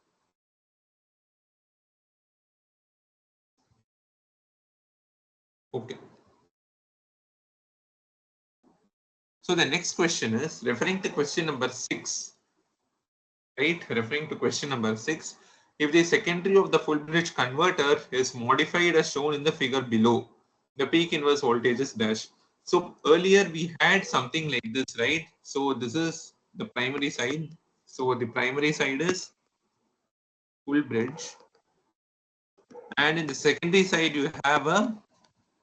Speaker 1: Okay. So the next question is referring to question number 6, right? Referring to question number 6, if the secondary of the full bridge converter is modified as shown in the figure below, the peak inverse voltage is dash. So earlier we had something like this, right? So this is the primary side. So the primary side is full bridge, and in the secondary side you have a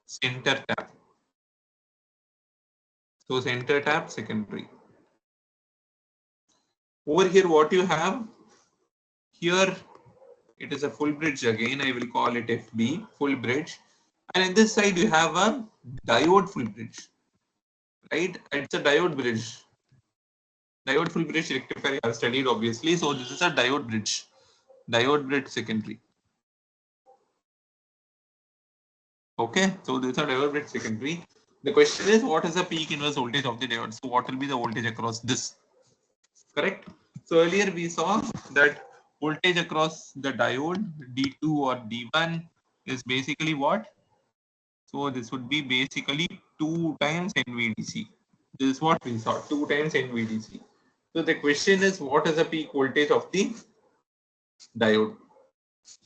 Speaker 1: center tap. So center tap, secondary. Over here, what you have here, it is a full bridge again. I will call it FB, full bridge. And in this side, you have a diode full bridge, right? It's a diode bridge. Diode full bridge rectifier I have studied, obviously. So this is a diode bridge secondary. Okay, so this is a diode bridge secondary. The question is, what is the peak inverse voltage of the diode? So what will be the voltage across this? Correct. So earlier we saw that voltage across the diode D2 or D1 is basically what? So this would be basically 2 times NVDC. This is what we saw, 2 times NVDC. So the question is, what is the peak voltage of the diode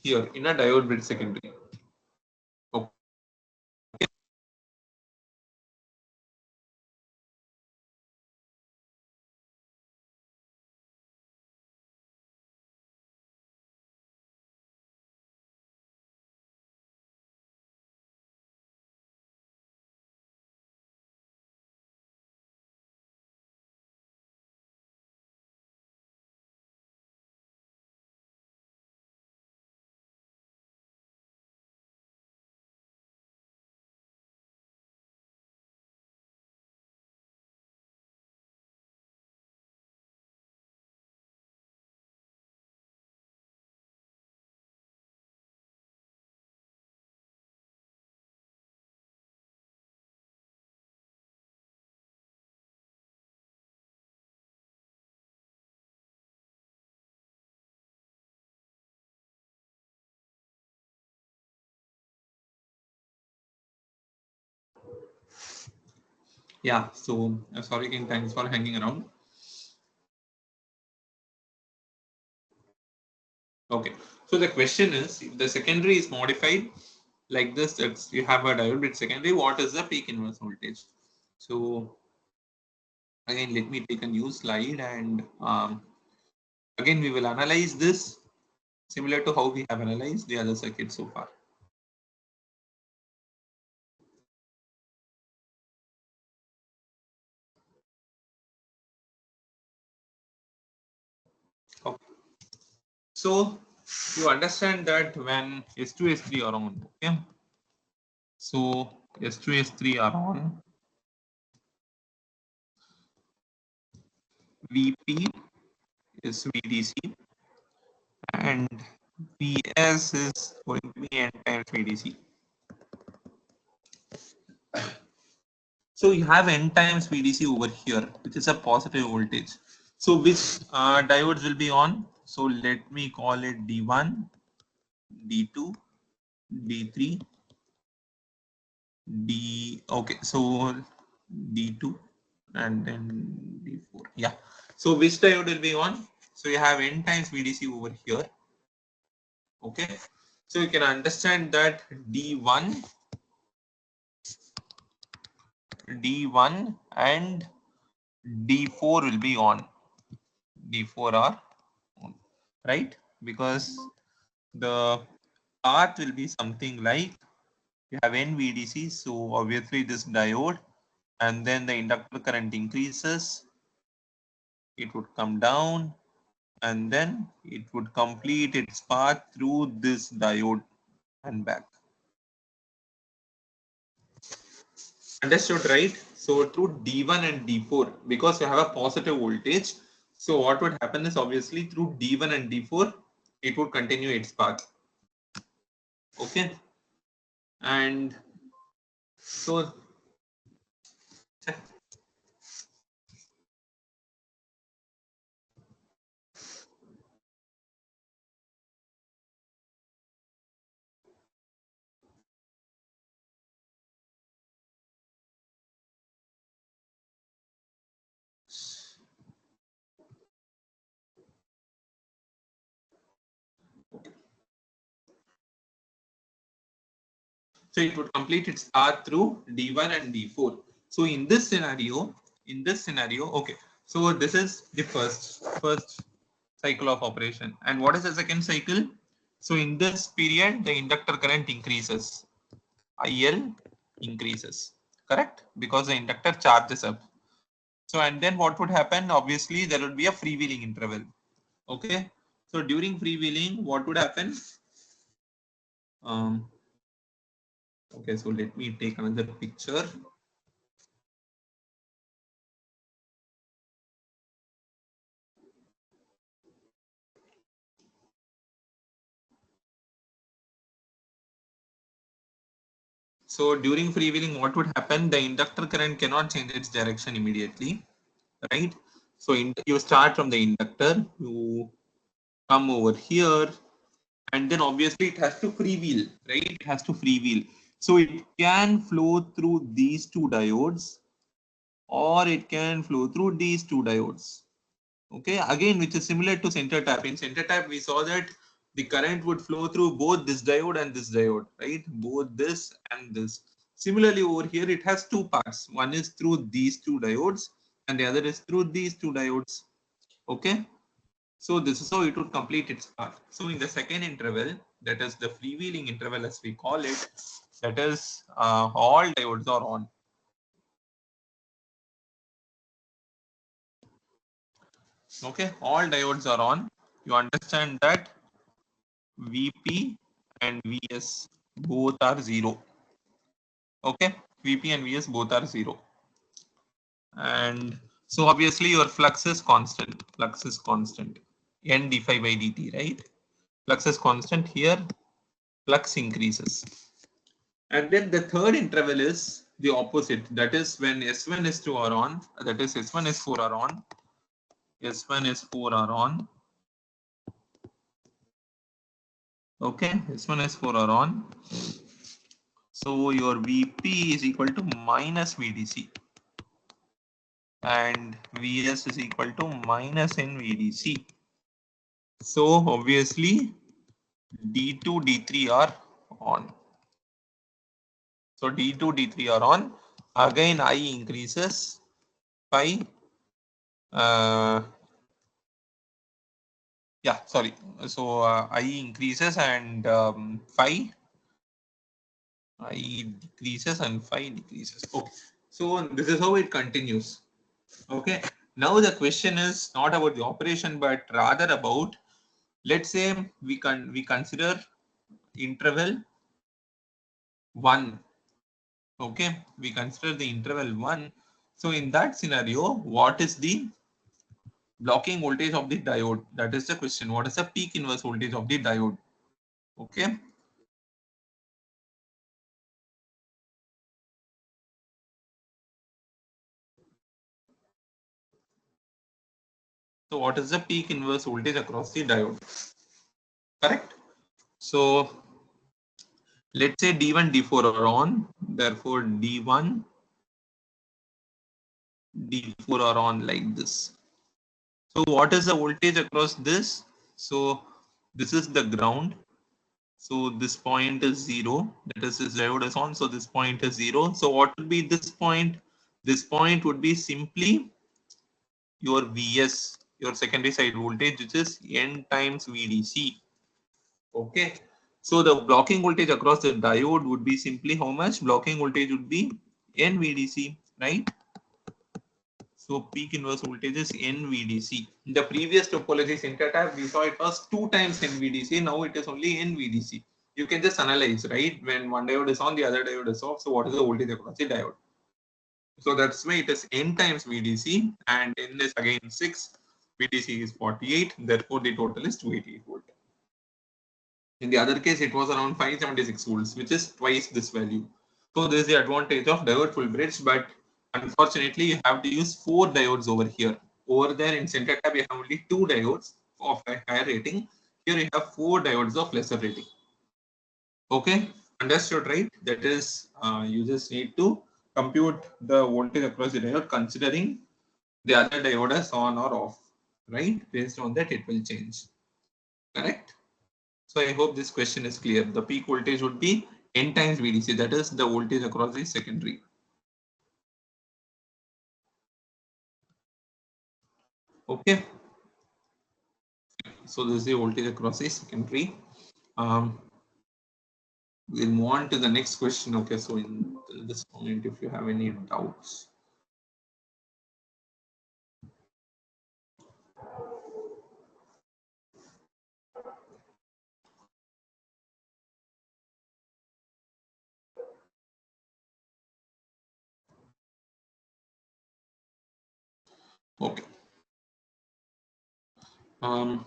Speaker 1: here in a diode bridge secondary? Okay. Yeah, so sorry again, thanks for hanging around. Okay, so the question is, if the secondary is modified like this, that's you have a diode bridge secondary, what is the peak inverse voltage? So again, let me take a new slide, and again we will analyze this similar to how we have analyzed the other circuit so far. Okay. So you understand that when S2, S3 are on, okay? So S2, S3 are on, VP is VDC, and VS is going to be N times VDC. So you have N times VDC over here, which is a positive voltage. So which diodes will be on? So let me call it D1, D2, D3, D. Okay, so D2 and then D4. Yeah. So which diode will be on? So you have N times VDC over here. Okay. So you can understand that D1, D1 and D4 will be on. D4 are on, right? Because the path will be something like you have NVDC, so obviously this diode, and then the inductor current increases, it would come down, and then it would complete its path through this diode and back. Understood, right? So through D1 and D4, because you have a positive voltage, so what would happen is obviously through D1 and D4, it would continue its path. Okay, and so it would complete its path through D1 and D4. So in this scenario, okay. So this is the first cycle of operation. And what is the second cycle? So in this period, the inductor current increases. IL increases, correct? Because the inductor charges up. So and then what would happen? Obviously, there would be a freewheeling interval. Okay. So during freewheeling, what would happen? Um, okay, so let me take another picture. So during freewheeling, what would happen? The inductor current cannot change its direction immediately, right? So you start from the inductor, you come over here, and then obviously it has to freewheel, right? It has to freewheel. So it can flow through these two diodes, or it can flow through these two diodes. Okay, again, which is similar to center tap. In center tap, we saw that the current would flow through both this diode and this diode, right? Both this and this. Similarly, over here, it has two parts. One is through these two diodes, and the other is through these two diodes. Okay, so this is how it would complete its path. So in the second interval, that is the freewheeling interval as we call it, that is all diodes are on. Okay, all diodes are on. You understand that VP and VS both are zero. Okay, VP and VS both are zero. And so obviously your flux is constant. Flux is constant. N d phi by dt, right? Flux is constant here. Flux increases. And then the third interval is the opposite. That is when S1 is 2 are on. That is S1 is 4 are on. S1 is 4 are on. Okay, S1 is 4 are on. So your VP is equal to minus VDC and Vs is equal to minus NVDC. So obviously D2, D3 are on. So D2, D3 are on. Again, I increases by yeah, sorry. So I increases and phi I decreases and phi decreases. Okay. So this is how it continues. Okay. Now the question is not about the operation, but rather about, let's say we consider interval 1. Okay, we consider the interval 1. So in that scenario, what is the blocking voltage of the diode? That is the question. What is the peak inverse voltage of the diode? Okay. So what is the peak inverse voltage across the diode? Correct. So let's say D1, D4 are on. Therefore, D1, D4 are on like this. So what is the voltage across this? So this is the ground. So this point is 0. That is, this diode is on. So this point is 0. So what will be this point? This point would be simply your Vs, your secondary side voltage, which is N times VDC. Okay. So the blocking voltage across the diode would be simply how much? Blocking voltage would be N VDC, right? So peak inverse voltage is NVDC. In the previous topology syntax, we saw it was 2 times NVDC. Now it is only NVDC. You can just analyze, right? When one diode is on, the other diode is off. So what is the voltage across the diode? So that's why it is N times VDC, and N is again 6. VDC is 48. Therefore, the total is 288 volt. In the other case, it was around 576 volts, which is twice this value. So this is the advantage of diode full bridge, but unfortunately, you have to use 4 diodes over here. Over there in center tab, you have only 2 diodes of a higher rating. Here you have 4 diodes of lesser rating. Okay, understood, right? That is, you just need to compute the voltage across the diode considering the other diode is on or off, right? Based on that, it will change. Correct? So I hope this question is clear. The peak voltage would be N times VDC, that is the voltage across the secondary. Okay. So this is the voltage across the secondary. We'll move on to the next question. Okay, so in this point, if you have any doubts. Okay. Um,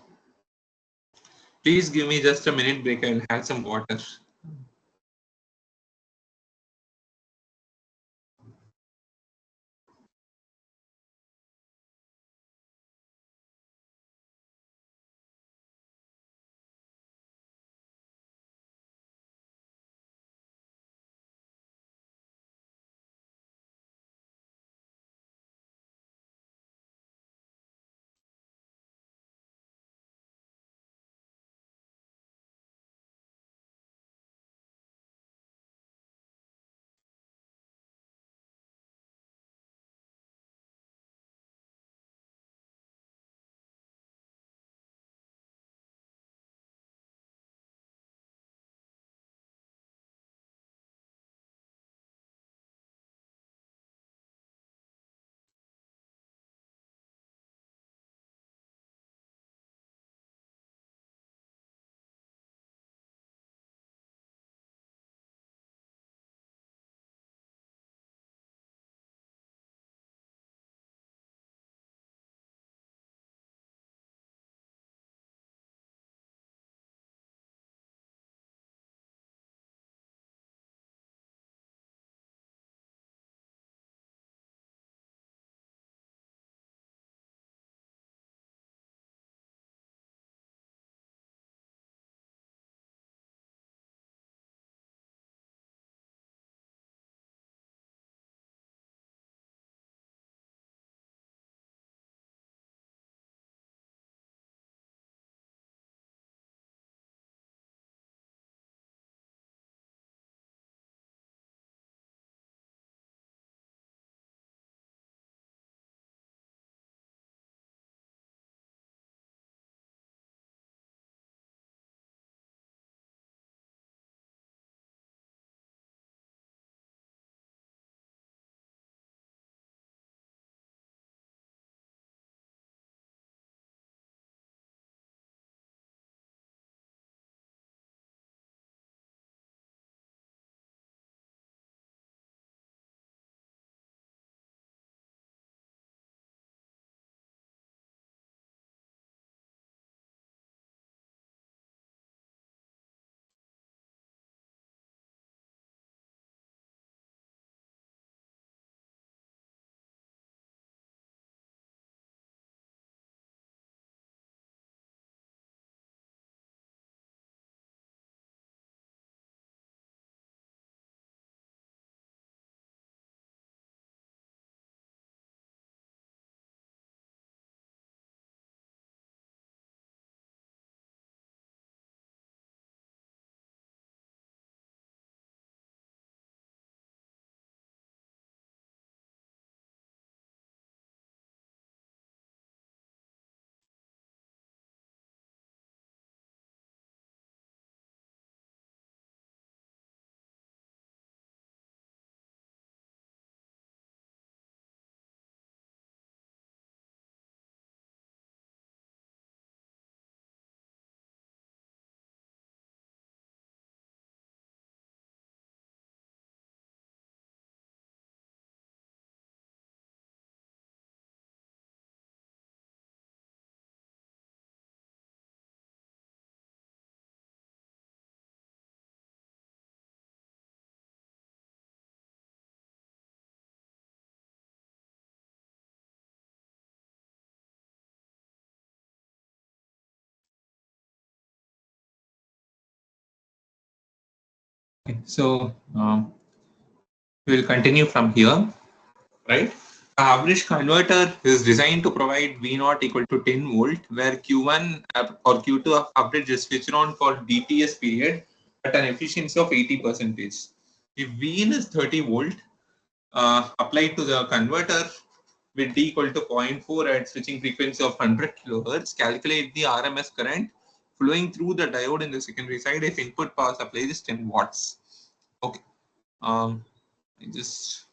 Speaker 1: Please give me just a minute break. I will have some water. So we'll continue from here, right? A average converter is designed to provide V naught equal to 10 volt, where Q1 or Q2 of average is switched on for DTS period at an efficiency of 80%. If V in is 30 volt, applied to the converter with D equal to zero point 0.4 at switching frequency of 100 kilohertz, calculate the RMS current flowing through the diode in the secondary side if input power supply is 10 watts. Okay. I just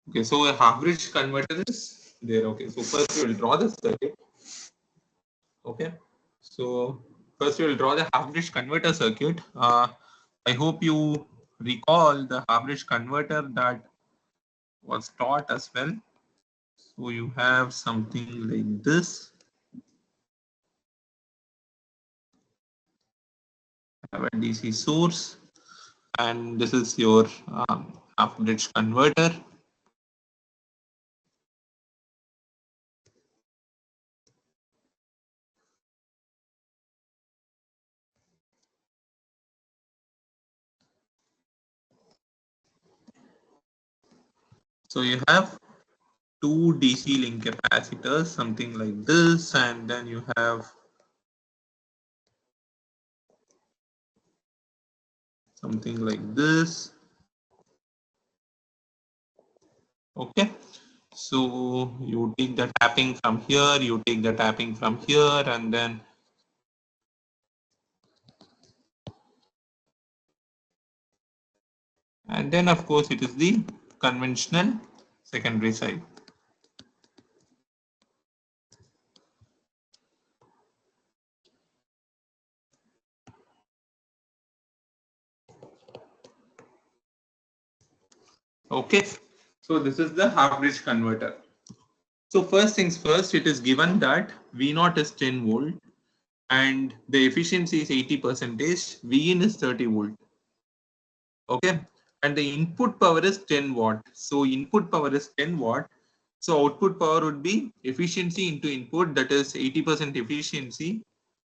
Speaker 1: Okay, so a average converter is there. Okay, so first we will draw the circuit. Okay, so first we will draw the average converter circuit. I hope you recall the average converter that was taught as well. So you have something like this. Have a DC source, and this is your average converter. So you have two DC link capacitors, something like this, and then you have something like this. Okay, so you take the tapping from here, you take the tapping from here, and then of course it is the conventional secondary side. Okay, so this is the average converter. So first things first, it is given that V naught is 10 volt and the efficiency is 80%, V in is 30 volt. Okay, and the input power is 10 watt. So input power is 10 watt. So output power would be efficiency into input, that is 80% efficiency,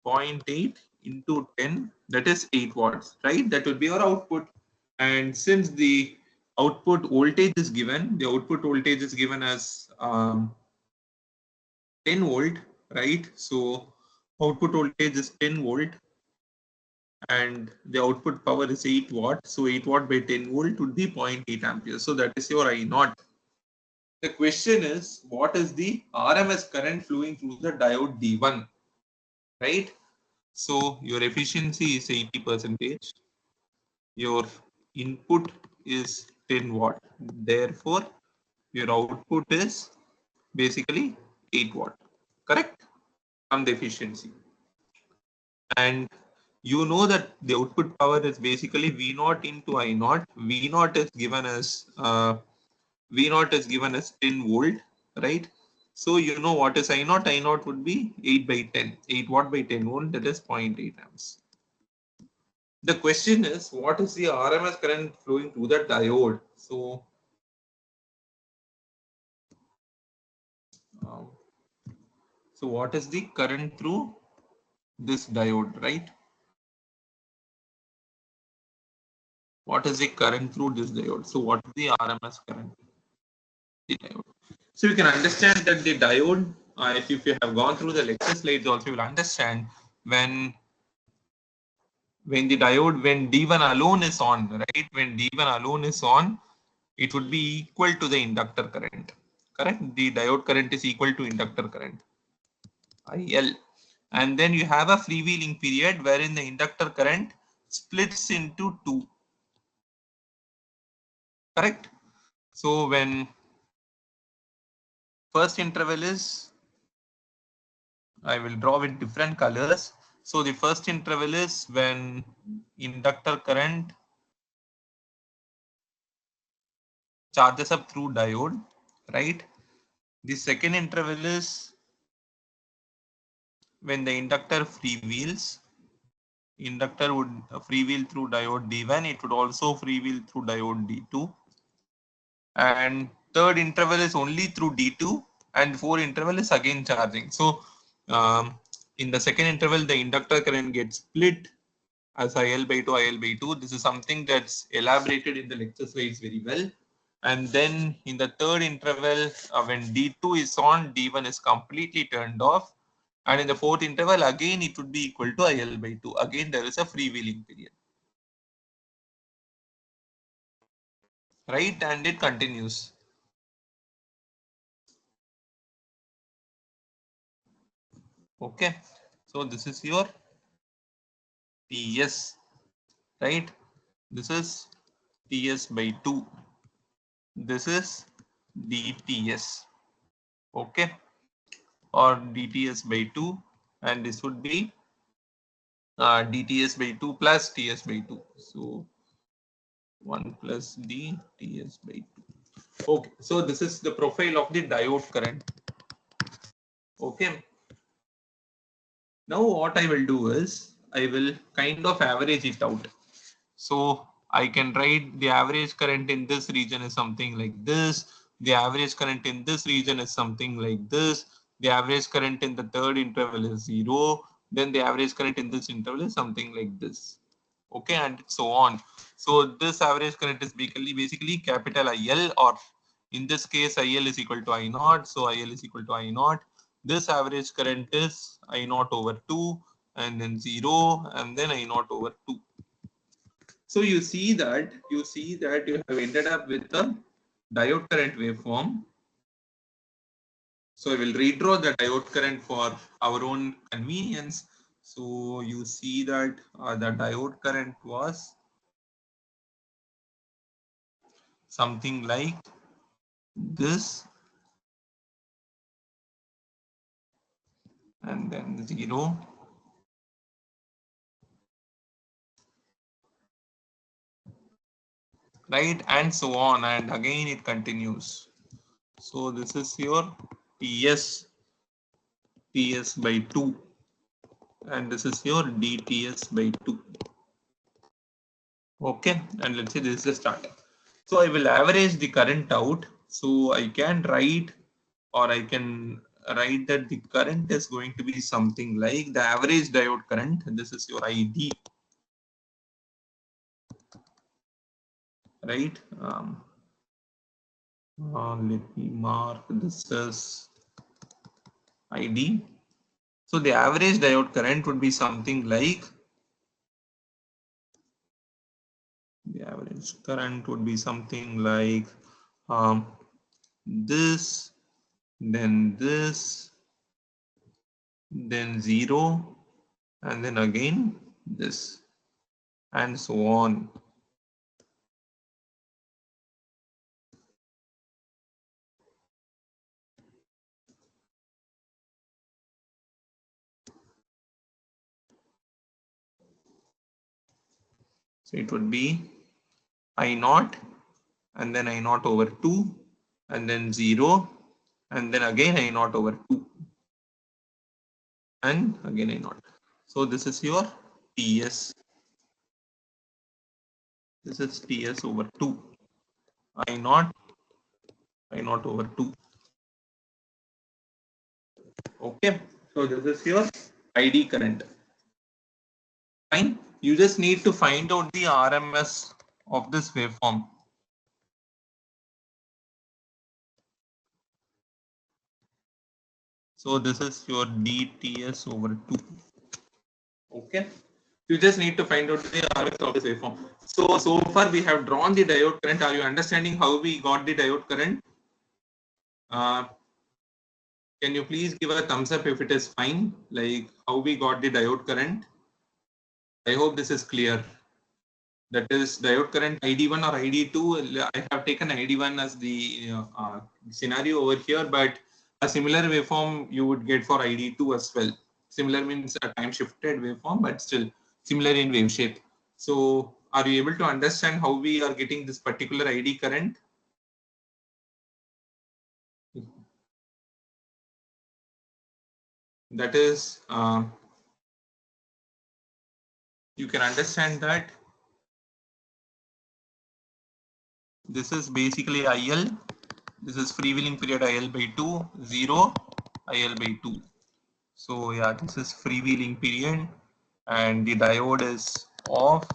Speaker 1: 0.8 into 10, that is 8 watts, right? That would be our output. And since the output voltage is given, the output voltage is given as 10 volt, right? So output voltage is 10 volt and the output power is 8 watt. So 8 watt by 10 volt would be zero point 0.8 amperes. So that is your I naught. The question is, what is the RMS current flowing through the diode D1, right? So your efficiency is 80%. Your input is 10 watt. Therefore, your output is basically 8 watt, correct? From the efficiency. And you know that the output power is basically V naught into I naught. V naught is given as 10 volt, right? So you know what is I naught? I naught would be 8 by 10, 8 watt by 10 volt, that is 0.8 amps. The question is, what is the RMS current flowing through the diode? Um, so what is the current through this diode, right? What is the current through this diode? So what is the RMS current? The diode. So you can understand that the diode, if you have gone through the lecture slides also, you will understand when the diode, when D1 alone is on, right? When D1 alone is on, it would be equal to the inductor current, correct? The diode current is equal to inductor current, IL. And then you have a freewheeling period wherein the inductor current splits into two, correct? So when first interval is, I will draw with different colors. So the first interval is when inductor current charges up through diode, right? The second interval is when the inductor freewheels. Inductor would freewheel through diode D1. It would also freewheel through diode D2. And third interval is only through D2, and fourth interval is again charging. So in the second interval, the inductor current gets split as IL by 2, IL by 2. This is something that's elaborated in the lecture slides very well. And then in the third interval, when D2 is on, D1 is completely turned off. And in the fourth interval, again, it would be equal to IL by 2. Again, there is a freewheeling period. Right? And it continues. Okay. So this is your TS, right? This is TS by 2. This is DTS. Okay. Or DTS by 2. And this would be DTS by 2 plus TS by 2. So 1 plus DTS by 2. Okay, so this is the profile of the diode current. Okay. Now what I will do is I will kind of average it out. So I can write the average current in this region is something like this. The average current in this region is something like this. The average current in the third interval is 0. Then the average current in this interval is something like this. Okay, and so on. So this average current is basically capital IL, or in this case IL is equal to I naught. So IL is equal to I naught. This average current is I naught over 2, and then 0, and then I naught over 2. So you see that you have ended up with a diode current waveform. So I will redraw the diode current for our own convenience. So you see that the diode current was something like this, and then 0, right, and so on, and again it continues. So this is your TS by 2, and this is your DTS by 2. Okay, and let's say this is the start. So I will average the current out. So I can write, or I can write that the current is going to be something like the average diode current. And this is your ID, right? Let me mark this as ID. So the average diode current would be something like um, this, then this, then 0, and then again this, and so on. So it would be I naught, and then I naught over 2, and then 0, and then again I naught over 2, and again I naught. So this is your TS. This is TS over 2. I naught over 2. Okay. So this is your ID current. Fine. You just need to find out the RMS of this waveform. So this is your DTS over 2. Okay. You just need to find out the RMS of this waveform. So far we have drawn the diode current. Are you understanding how we got the diode current? Can you please give a thumbs up if it is fine, like how we got the diode current? I hope this is clear. That is diode current ID1 or ID2. I have taken ID1 as the scenario over here, but a similar waveform you would get for ID2 as well. Similar means a time shifted waveform, but still similar in wave shape. So are you able to understand how we are getting this particular ID current? That is, you can understand that this is basically IL. This is freewheeling period IL by 2, 0, IL by 2. So yeah, this is freewheeling period, and the diode is off,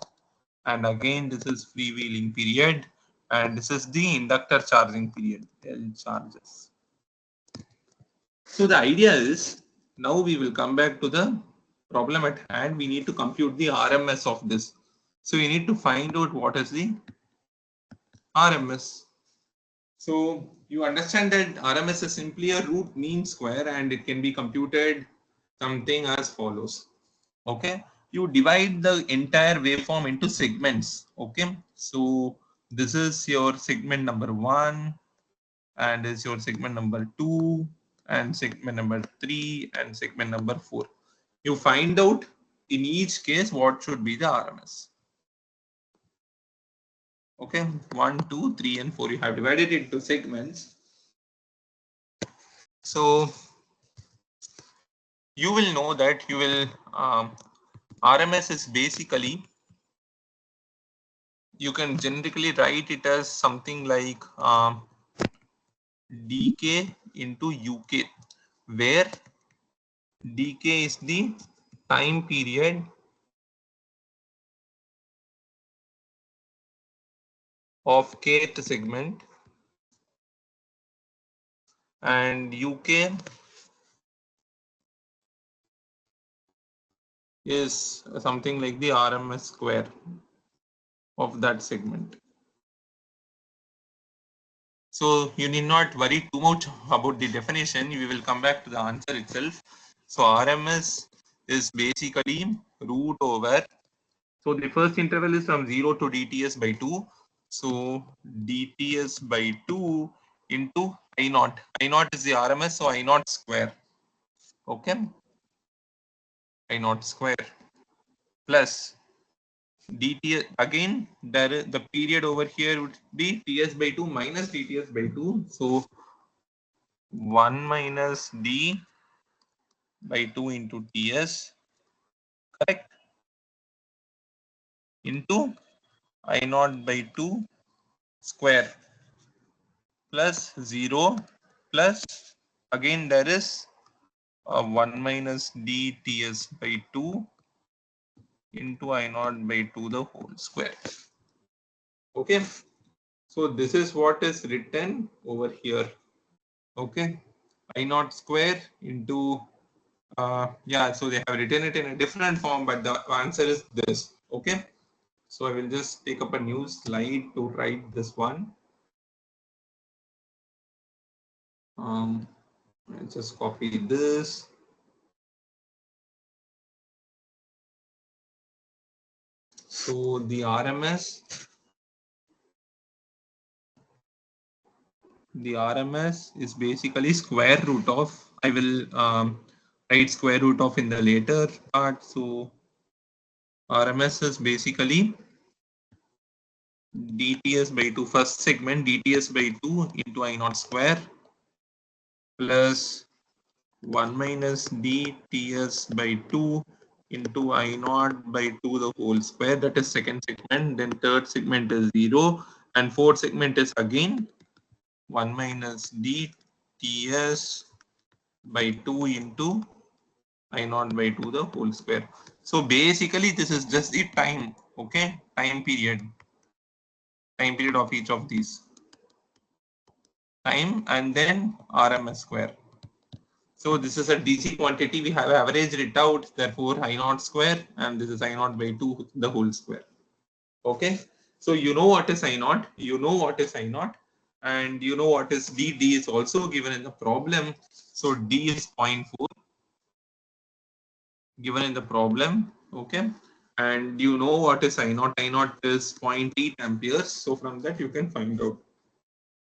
Speaker 1: and again this is freewheeling period, and this is the inductor charging period, L charges. So the idea is, now we will come back to the problem at hand. We need to compute the RMS of this. So we need to find out what is the RMS. So you understand that RMS is simply a root mean square, and it can be computed something as follows. Okay, you divide the entire waveform into segments. Okay, so this is your segment number 1, and is your segment number 2, and segment number 3, and segment number 4. You find out in each case what should be the RMS. Okay, 1, 2, 3, and 4. You have divided it into segments. So you will know that you will RMS is basically, you can generically write it as something like dk into uk, where dk is the time period of kth segment, and uk is something like the RMS square of that segment. So you need not worry too much about the definition. We will come back to the answer itself. So RMS is basically root over. So the first interval is from 0 to dts by 2. So dts by 2 into I naught. I naught is the RMS, so I naught square. Okay, I naught square plus dt. Again, there is the period over here would be ts by 2 minus dts by 2. So 1 minus d by 2 into ts, correct, into I naught by 2 square plus 0 plus, again there is 1 minus d ts by 2 into I naught by 2 the whole square. Okay, so this is what is written over here. Okay, I naught square into yeah, so they have written it in a different form, but the answer is this. Okay, so I will just take up a new slide to write this one. I'll just copy this. So the RMS is basically square root of, I will write square root of in the later part. So RMS is basically dts by 2, first segment dts by 2 into I naught square plus 1 minus dts by 2 into I naught by 2 the whole square. That is second segment. Then third segment is 0, and fourth segment is again 1 minus dts by 2 into I naught by 2 the whole square. So basically this is just the time. Okay, time period of each of these, time and then RMS square. So this is a DC quantity. We have averaged it out. Therefore, I naught square, and this is I naught by 2 the whole square. Okay. So you know what is I naught. You know what is I naught, and you know what is D. D is also given in the problem. So D is 0.4 given in the problem. Okay. And you know what is I naught. I naught is 0.8 amperes. So from that you can find out.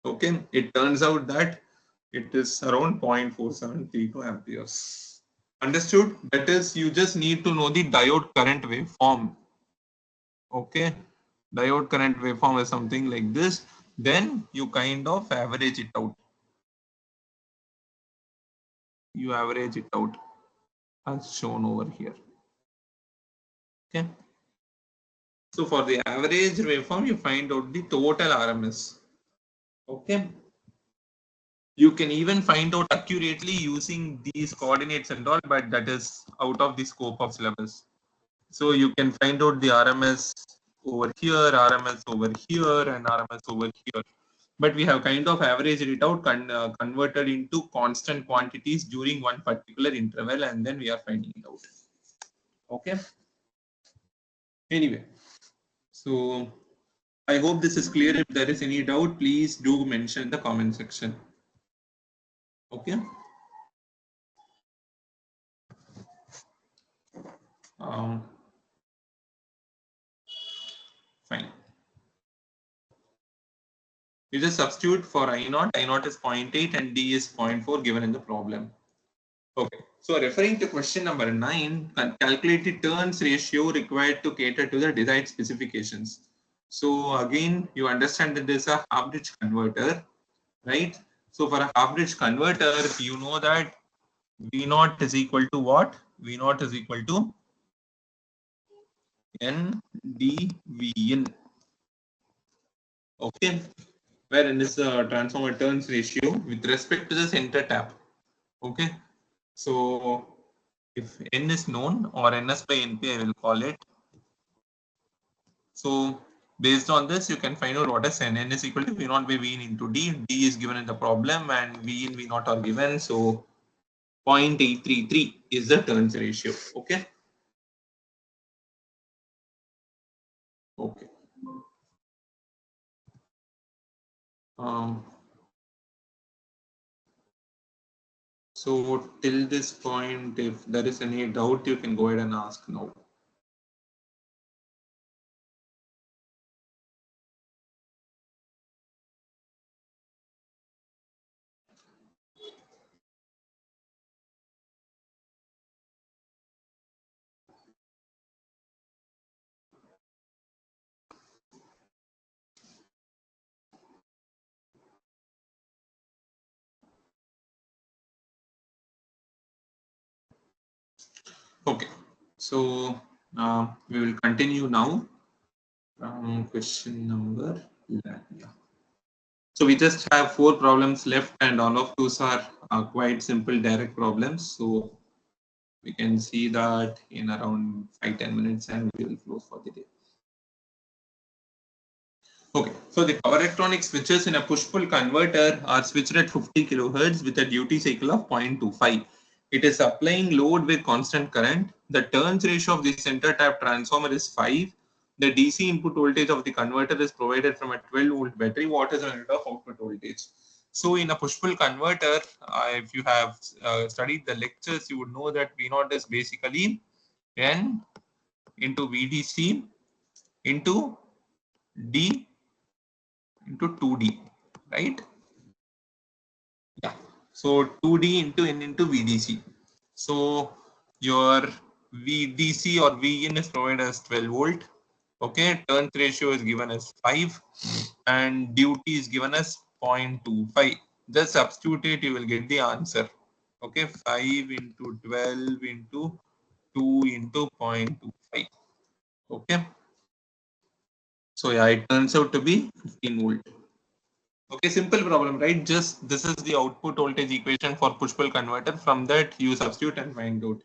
Speaker 1: Okay. It turns out that it is around 0.4732 amperes. Understood? That is, you just need to know the diode current waveform. Okay, diode current waveform is something like this. Then you kind of average it out. You average it out as shown over here. Okay. So for the average waveform, you find out the total RMS. Okay. You can even find out accurately using these coordinates and all, but that is out of the scope of syllabus. So you can find out the RMS over here, RMS over here, and RMS over here. But we have kind of averaged it out, converted into constant quantities during one particular interval, and then we are finding it out. Okay. Anyway, so I hope this is clear. If there is any doubt, please do mention in the comment section. Okay. Um, Fine. You just substitute for I naught. I naught is 0.8 and D is 0.4 given in the problem. Okay. So referring to question number 9, calculate the turns ratio required to cater to the desired specifications. So again, you understand that this is a half-bridge converter, right? So for a half-bridge converter, you know that V naught is equal to what? V naught is equal to N D V in. Okay, where N is the transformer turns ratio with respect to the center tap. Okay, so if N is known, or NS by NP, I will call it. So based on this, you can find out what is N. N is equal to V naught by V in into D. D is given in the problem, and V in V naught are given. So 0.833 is the turns ratio. Okay. Okay. Um, so till this point, if there is any doubt, you can go ahead and ask now. Okay, so we will continue now from question number 11. Yeah. So we just have 4 problems left, and all of those are quite simple direct problems. So we can see that in around 5-10 minutes, and we will close for the day. Okay, so the power electronic switches in a push-pull converter are switched at 50 kilohertz with a duty cycle of 0.25. It is applying load with constant current. The turns ratio of the center tap transformer is 5. The DC input voltage of the converter is provided from a 12-volt battery. What is the unit of output voltage? So in a push-pull converter, if you have studied the lectures, you would know that V0 is basically N into VDC into D into 2D, right? Yeah. So 2D into N into VDC. So your VDC or Vin is provided as 12 volt. Okay. Turns ratio is given as 5 and duty is given as 0.25. Just substitute it, you will get the answer. Okay. 5 into 12 into 2 into 0.25. Okay. So yeah, it turns out to be 15 volt. Okay, simple problem, right? Just this is the output voltage equation for push-pull converter. From that, you substitute and find out.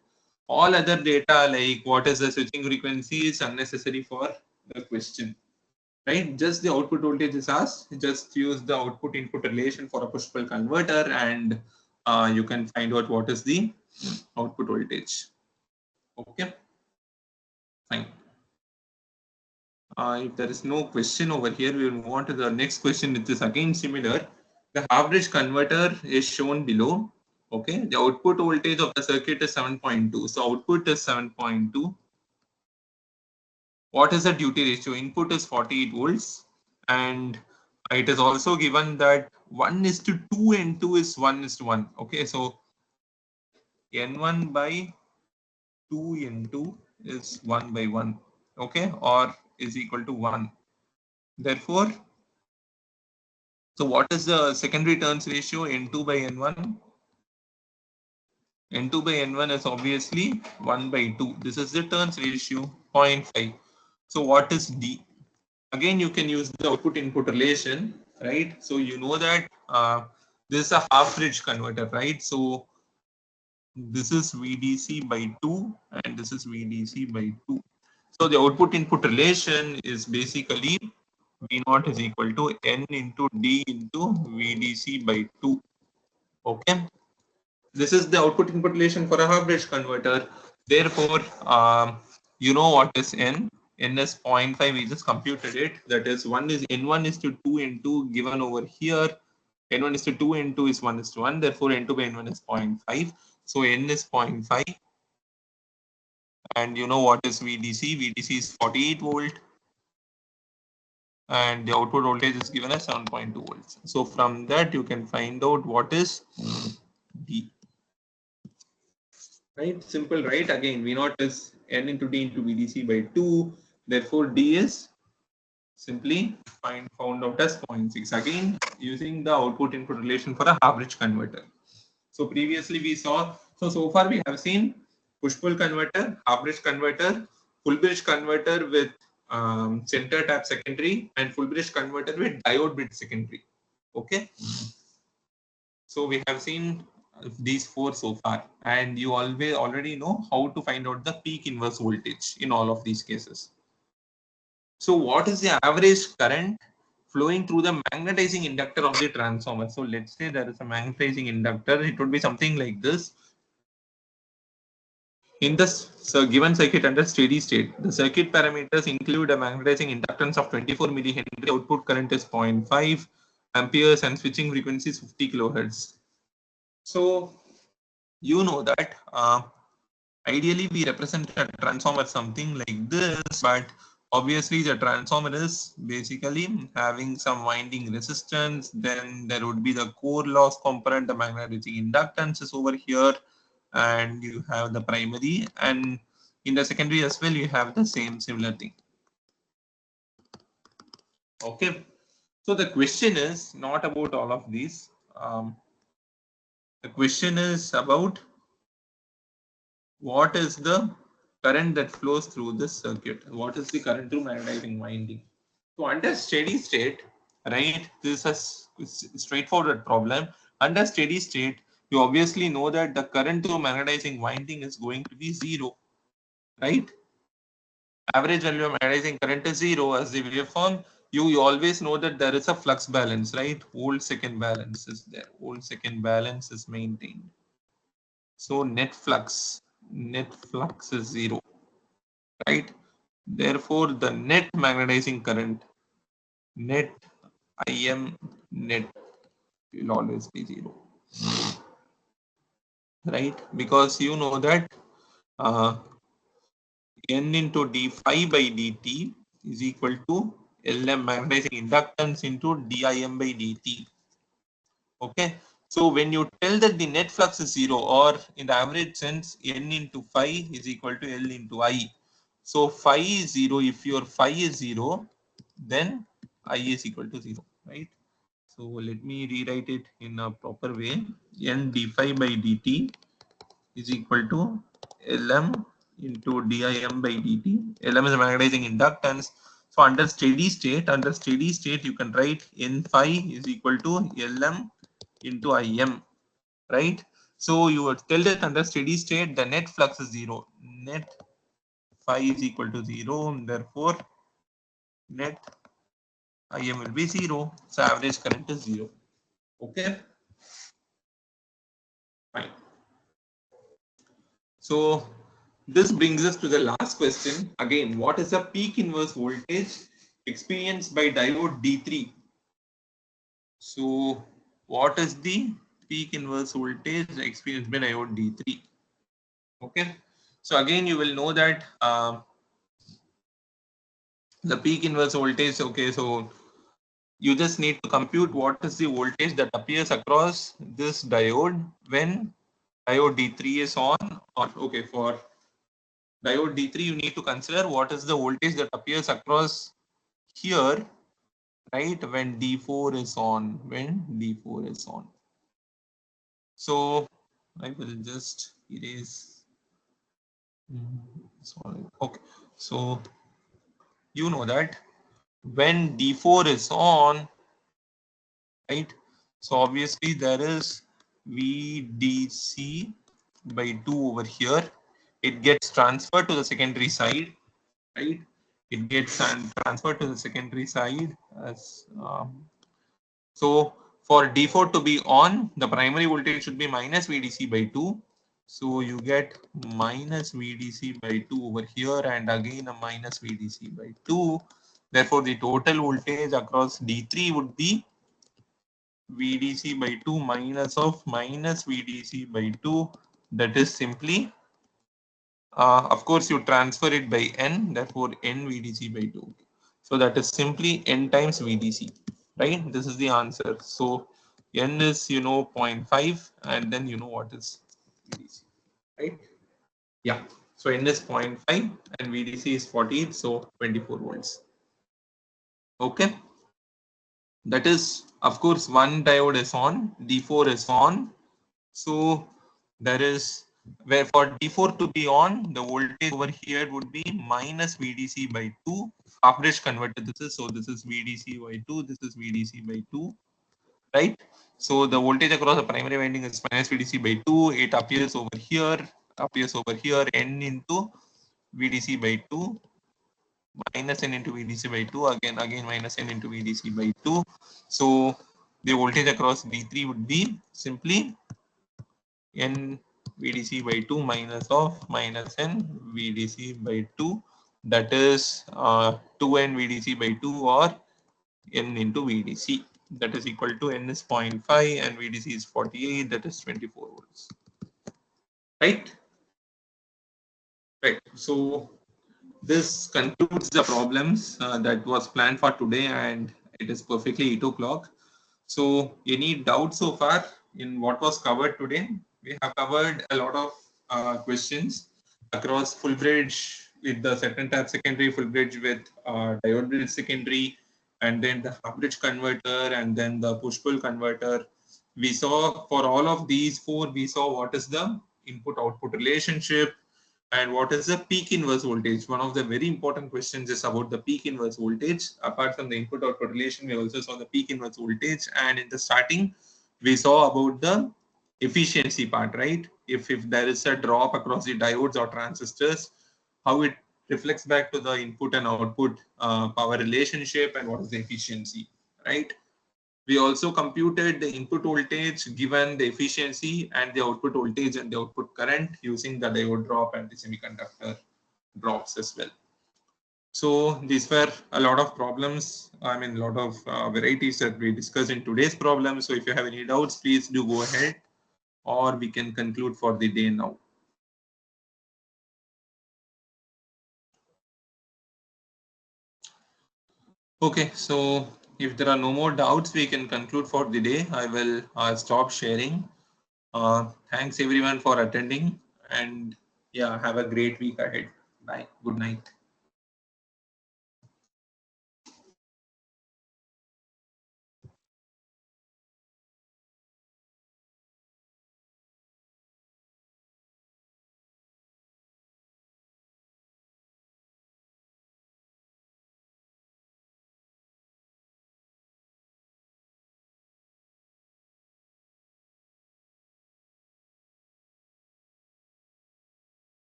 Speaker 1: All other data like what is the switching frequency is unnecessary for the question, right? Just the output voltage is asked. Just use the output input relation for a push-pull converter, and you can find out what is the output voltage. Okay, fine. If there is no question over here, we will move on to the next question, which is again similar. The half-bridge converter is shown below. Okay, the output voltage of the circuit is 7.2. So output is 7.2. What is the duty ratio? Input is 48 volts, and it is also given that 1 is to 2 and 2 is 1 is to 1. Okay, so N1 by 2 N2 is 1 by 1. Okay, or is equal to 1. Therefore, so what is the secondary turns ratio N2 by N1? N2 by N1 is obviously 1 by 2. This is the turns ratio 0.5. So what is D? Again, you can use the output input relation, right? So you know that this is a half bridge converter, right? So this is VDC by 2 and this is VDC by 2. So the output input relation is basically V naught is equal to N into D into VDC by 2. Okay. This is the output input relation for a half bridge converter. Therefore, you know what is N? N is 0.5. We just computed it. That is N1 is to 2 into given over here. N1 is to 2, N2 is 1 is to 1. Therefore, N2 by N1 is 0.5. So N is 0.5. And you know what is VDC? VDC is 48 volt. And the output voltage is given as 7.2 volts. So from that, you can find out what is D. Right? Simple, right? Again, V naught is N into D into VDC by 2. Therefore, D is simply found out as 0.6. Again, using the output input relation for a half bridge converter. So previously we saw, so far we have seen push pull converter, half bridge converter, full bridge converter with center tap secondary, and full bridge converter with diode bridge secondary. Okay. So we have seen these four so far, and you already know how to find out the peak inverse voltage in all of these cases. So what is the average current flowing through the magnetizing inductor of the transformer? So let's say there is a magnetizing inductor. It would be something like this. In this given circuit under steady state, the circuit parameters include a magnetizing inductance of 24 millihenry, output current is 0.5 amperes, and switching frequency is 50 kilohertz. So you know that ideally we represent a transformer something like this, but obviously the transformer is basically having some winding resistance. Then there would be the core loss component, the magnetic inductance is over here, and you have the primary, and in the secondary as well you have the similar thing. Okay, so the question is not about all of these. The question is about what is the current that flows through this circuit? What is the current through magnetizing winding? So under steady state, right, this is a straightforward problem. Under steady state, you obviously know that the current through magnetizing winding is going to be 0, right? Average value of magnetizing current is 0 as the waveform. You always know that there is a flux balance, right? Volt second balance is there. Volt second balance is maintained. So net flux is 0, right? Therefore, the net magnetizing current, net Im net will always be 0, right? Because you know that uh, N into d phi by dt is equal to Lm magnetizing inductance into dim by dt. Okay. So when you tell that the net flux is 0, or in the average sense, N into phi is equal to L into I. So phi is 0. If your phi is 0, then I is equal to 0, right? So let me rewrite it in a proper way. N d phi by dt is equal to Lm into dim by dt. Lm is a magnetizing inductance. So under steady state, you can write N phi is equal to Lm into Im, right? So you would tell that under steady state, the net flux is 0. Net phi is equal to 0. And therefore, net Im will be 0. So average current is 0. Okay, fine. So this brings us to the last question. Again, what is the peak inverse voltage experienced by diode D3? So what is the peak inverse voltage experienced by diode D3? Okay. So again, you will know that the peak inverse voltage. Okay, so you just need to compute what is the voltage that appears across this diode when diode D3 is on. Or okay, for diode D3, you need to consider what is the voltage that appears across here, right, when D4 is on, when D4 is on. So I will just erase. Sorry. Okay, so you know that when D4 is on, right, so obviously there is VDC by 2 over here. It gets transferred to the secondary side, right? It gets transferred to the secondary side as so for D4 to be on, the primary voltage should be minus VDC by 2. So you get minus VDC by 2 over here and again a minus VDC by 2. Therefore, the total voltage across D3 would be VDC by 2 minus of minus VDC by 2. That is simply, of course, you transfer it by N, therefore N VDC by 2. So that is simply N times VDC, right? This is the answer. So N is, you know, 0.5 and then you know what is VDC, right? Yeah. So N is 0.5 and VDC is 40, so 24 volts. Okay. That is, of course, one diode is on, D4 is on. So there is where for D4 to be on, the voltage over here would be minus VDC by 2. Half bridge converter this is, so this is VDC by 2, this is VDC by 2, right? So the voltage across the primary winding is minus VDC by 2. It appears over here, N into VDC by 2, minus N into VDC by 2, again minus N into VDC by 2. So the voltage across D3 would be simply N VDC by 2 minus of minus N VDC by 2, that is 2N VDC by 2 or N into VDC, that is equal to N is 0.5 and VDC is 48, that is 24 volts, right? Right. So this concludes the problems that was planned for today, and it is perfectly 8 o'clock. So any doubts so far in what was covered today? We have covered a lot of questions across full bridge with the second type secondary, full bridge with diode bridge secondary, and then the half bridge converter, and then the push pull converter. We saw for all of these four, we saw what is the input output relationship and what is the peak inverse voltage. One of the very important questions is about the peak inverse voltage. Apart from the input output relation, we also saw the peak inverse voltage, and in the starting we saw about the efficiency part, right? If there is a drop across the diodes or transistors, how it reflects back to the input and output power relationship, and what is the efficiency, right? We also computed the input voltage given the efficiency and the output voltage and the output current using the diode drop and the semiconductor drops as well. So these were a lot of problems, I mean a lot of varieties that we discussed in today's problem. So if you have any doubts, please do go ahead, or we can conclude for the day now. Okay, so if there are no more doubts, we can conclude for the day. I will stop sharing. Thanks everyone for attending, and yeah, have a great week ahead. Bye. Good night.